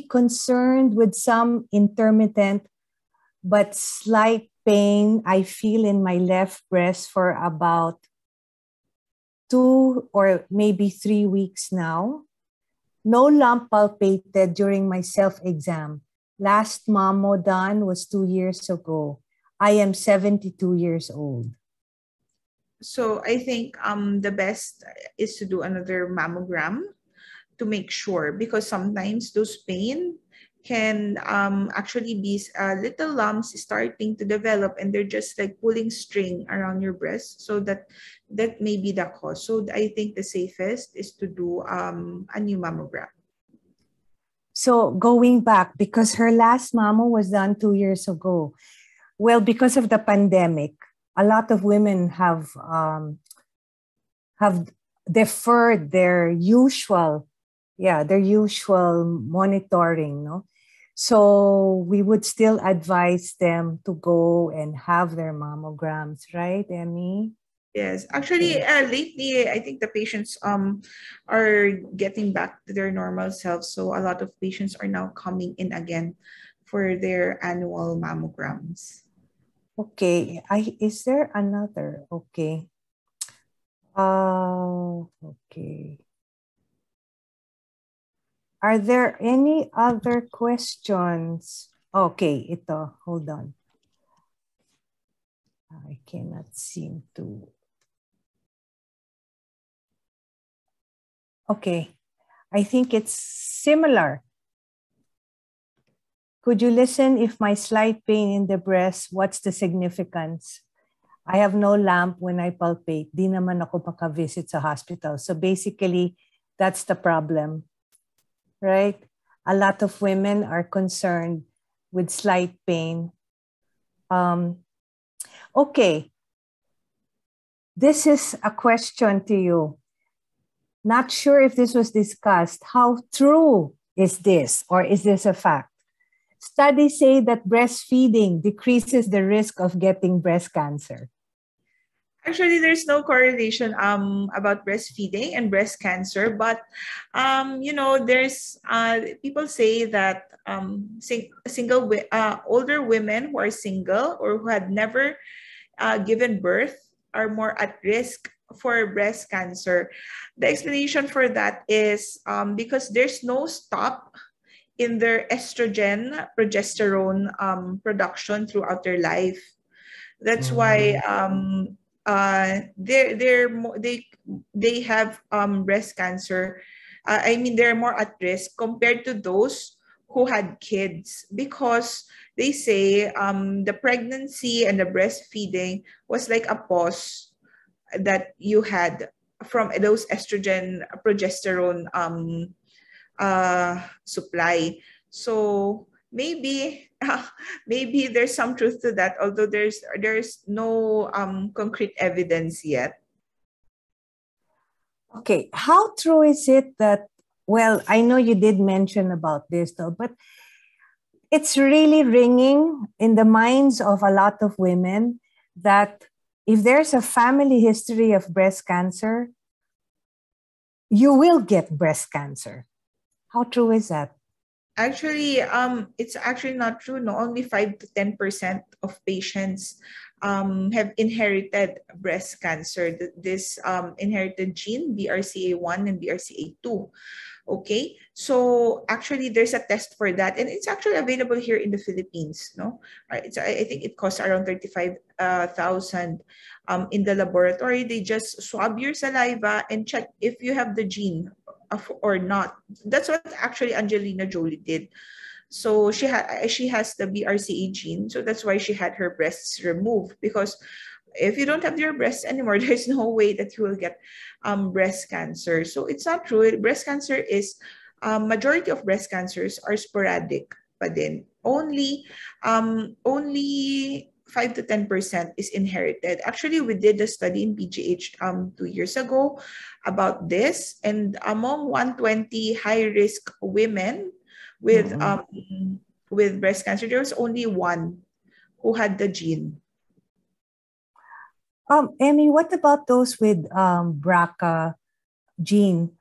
concerned with some intermittent but slight pain I feel in my left breast for about 2 or maybe 3 weeks now? No lump palpated during my self-exam. Last mammo done was 2 years ago. I am 72 years old. So I think the best is to do another mammogram to make sure, because sometimes those pain can actually be little lumps starting to develop, and they're just like pulling string around your breast. So that may be the cause. So I think the safest is to do a new mammogram. So going back, because her last mammo was done 2 years ago. Well, because of the pandemic, a lot of women have deferred their usual monitoring, no? So we would still advise them to go and have their mammograms, right, Emmy? Yes, actually, lately I think the patients are getting back to their normal selves. So a lot of patients are now coming in again for their annual mammograms. Okay, is there another? Okay. Okay. Are there any other questions? Okay, ito, hold on. I cannot seem to. Okay, I think it's similar. Could you listen if my slight pain in the breast, what's the significance? I have no lump when I palpate. Di naman ako makavisit sa hospital. So basically, that's the problem, right? A lot of women are concerned with slight pain. Okay. This is a question to you. Not sure if this was discussed. How true is this, or is this a fact? Studies say that breastfeeding decreases the risk of getting breast cancer. Actually, there's no correlation about breastfeeding and breast cancer, but there's people say that older women who are single or who had never given birth are more at risk for breast cancer. The explanation for that is because there's no stop in their estrogen, progesterone production throughout their life. That's why they have breast cancer. They're more at risk compared to those who had kids, because they say the pregnancy and the breastfeeding was like a pause that you had from those estrogen, progesterone supply. So maybe there's some truth to that, although there's no concrete evidence yet. Okay, how true is it that, well, I know you did mention about this though, but it's really ringing in the minds of a lot of women that if there's a family history of breast cancer, you will get breast cancer. How true is that? Actually, it's actually not true. No, only 5 to 10% of patients have inherited breast cancer. This inherited gene, BRCA1 and BRCA2. Okay, so actually there's a test for that, and it's actually available here in the Philippines. No, I think it costs around 35,000. In the laboratory, they just swab your saliva and check if you have the gene or not. That's what actually Angelina Jolie did. So she has the BRCA gene, so that's why she had her breasts removed, because if you don't have your breasts anymore, there's no way that you will get breast cancer. So it's not true. Breast cancer is majority of breast cancers are sporadic, but then only 5 to 10% is inherited. Actually, we did a study in PGH 2 years ago about this, and among 120 high risk women with breast cancer, there was only one who had the gene. Emmy, what about those with BRCA gene?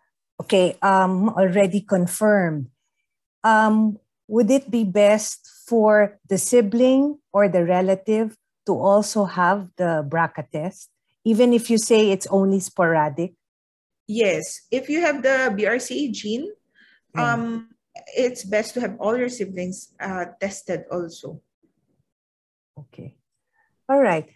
Okay, already confirmed. Would it be best for the sibling or the relative to also have the BRCA test, even if you say it's only sporadic? Yes, if you have the BRCA gene, it's best to have all your siblings tested also. Okay, all right.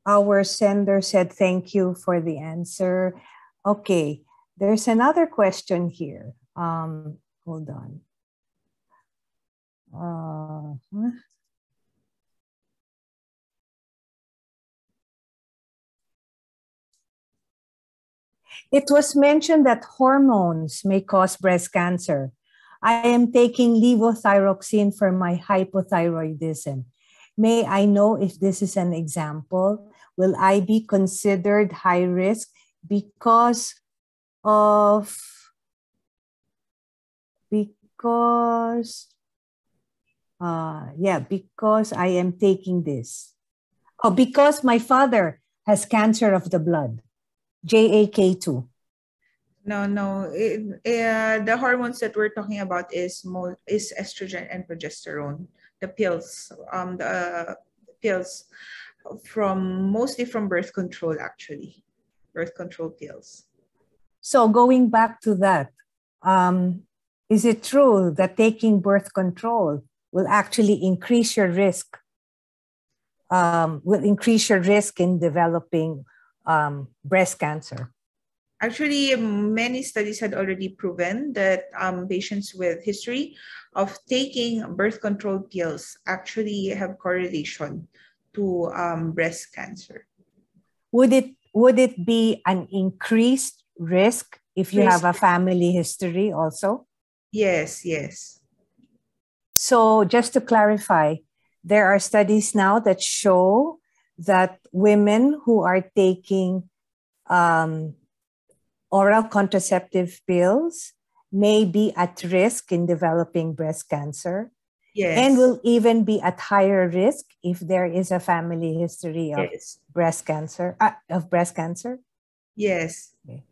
Our sender said thank you for the answer. Okay, there's another question here. Hold on. It was mentioned that hormones may cause breast cancer. I am taking levothyroxine for my hypothyroidism. May I know if this is an example? Will I be considered high risk because I am taking this. Oh, because my father has cancer of the blood, JAK2. No. The hormones that we're talking about is estrogen and progesterone. The pills, mostly from birth control, actually, birth control pills. So going back to that, is it true that taking birth control will actually increase your risk? Will increase your risk in developing breast cancer? Actually, many studies had already proven that patients with history of taking birth control pills actually have correlation to breast cancer. Would it be an increased risk if you have a family history also? Yes. So just to clarify, there are studies now that show that women who are taking oral contraceptive pills may be at risk in developing breast cancer. Yes. And will even be at higher risk if there is a family history of breast cancer. Yes. Okay.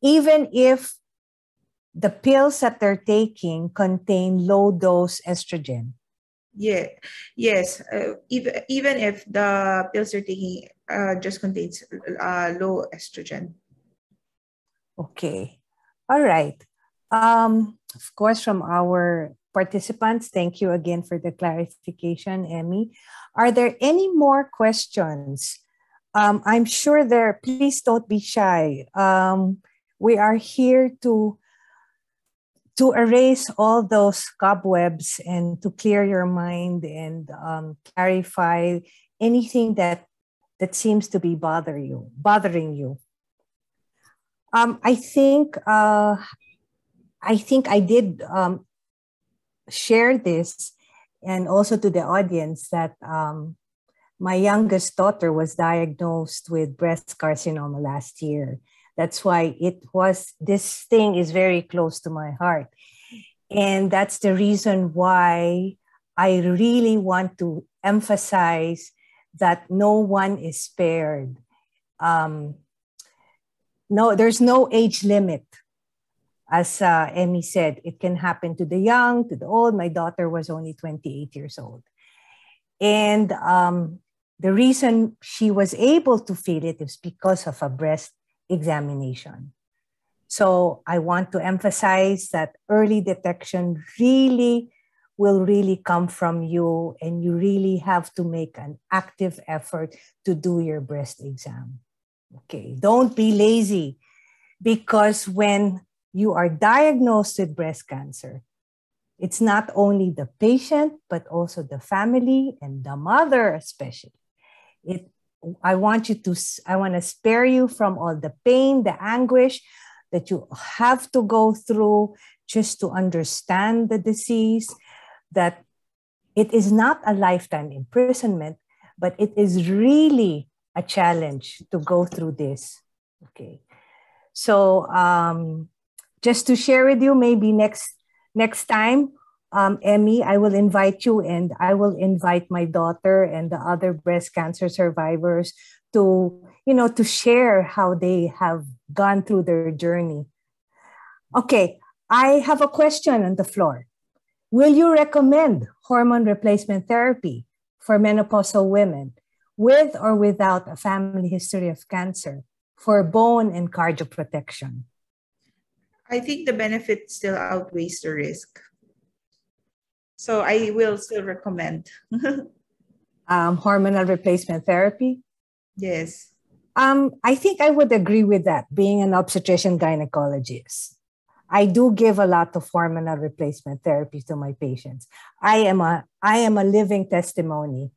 Even if the pills that they're taking contain low dose estrogen. Yeah. Yes. Even if the pills they're taking just contains low estrogen. Okay. All right. Of course, from our participants, thank you again for the clarification, Emmy. Are there any more questions? I'm sure please don't be shy. We are here to erase all those cobwebs and to clear your mind and clarify anything that seems to be bothering you. I think I did share this, and also to the audience, that my youngest daughter was diagnosed with breast carcinoma last year. That's why this thing is very close to my heart. And that's the reason why I really want to emphasize that no one is spared. No, there's no age limit. As Emmy said, it can happen to the young, to the old. My daughter was only 28 years old. And the reason she was able to feel it is because of a breast examination. So I want to emphasize that early detection will really come from you, and you really have to make an active effort to do your breast exam. Okay, don't be lazy, because when you are diagnosed with breast cancer, it's not only the patient, but also the family and the mother especially. I want to spare you from all the pain, the anguish that you have to go through just to understand the disease, that it is not a lifetime imprisonment, but it is really a challenge to go through this. Okay. So just to share with you, maybe next time, Emmy, I will invite you, and I will invite my daughter and the other breast cancer survivors to share how they have gone through their journey. Okay, I have a question on the floor. Will you recommend hormone replacement therapy for menopausal women with or without a family history of cancer for bone and cardio protection? I think the benefit still outweighs the risk. So I will still recommend. Hormonal replacement therapy? Yes. I think I would agree with that, being an obstetrician gynecologist. I do give a lot of hormonal replacement therapy to my patients. I am a living testimony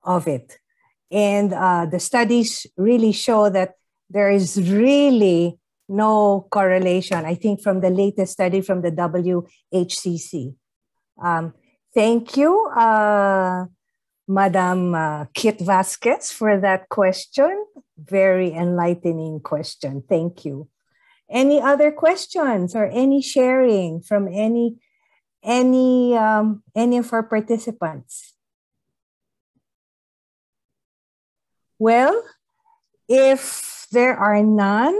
of it. And the studies really show that there is really no correlation, I think, from the latest study from the WHCC. Thank you, Madam Kit Vasquez, for that question. Very enlightening question. Thank you. Any other questions or any sharing from any of our participants? Well, if there are none,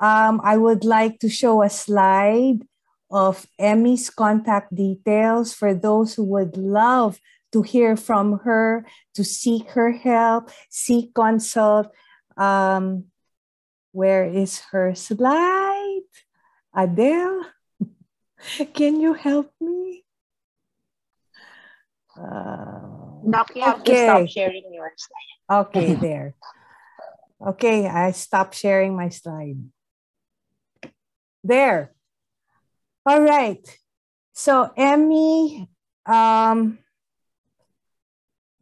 I would like to show a slide of Emmy's contact details for those who would love to hear from her, to seek her help, seek consult. Where is her slide? Adele, can you help me? Doc, you have to stop sharing your slide. Okay, there. Okay, I stopped sharing my slide. There. All right. So Emmy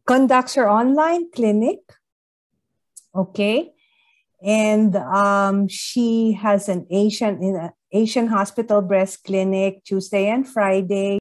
conducts her online clinic. Okay. And she has an Asian Hospital Breast Clinic Tuesday and Friday.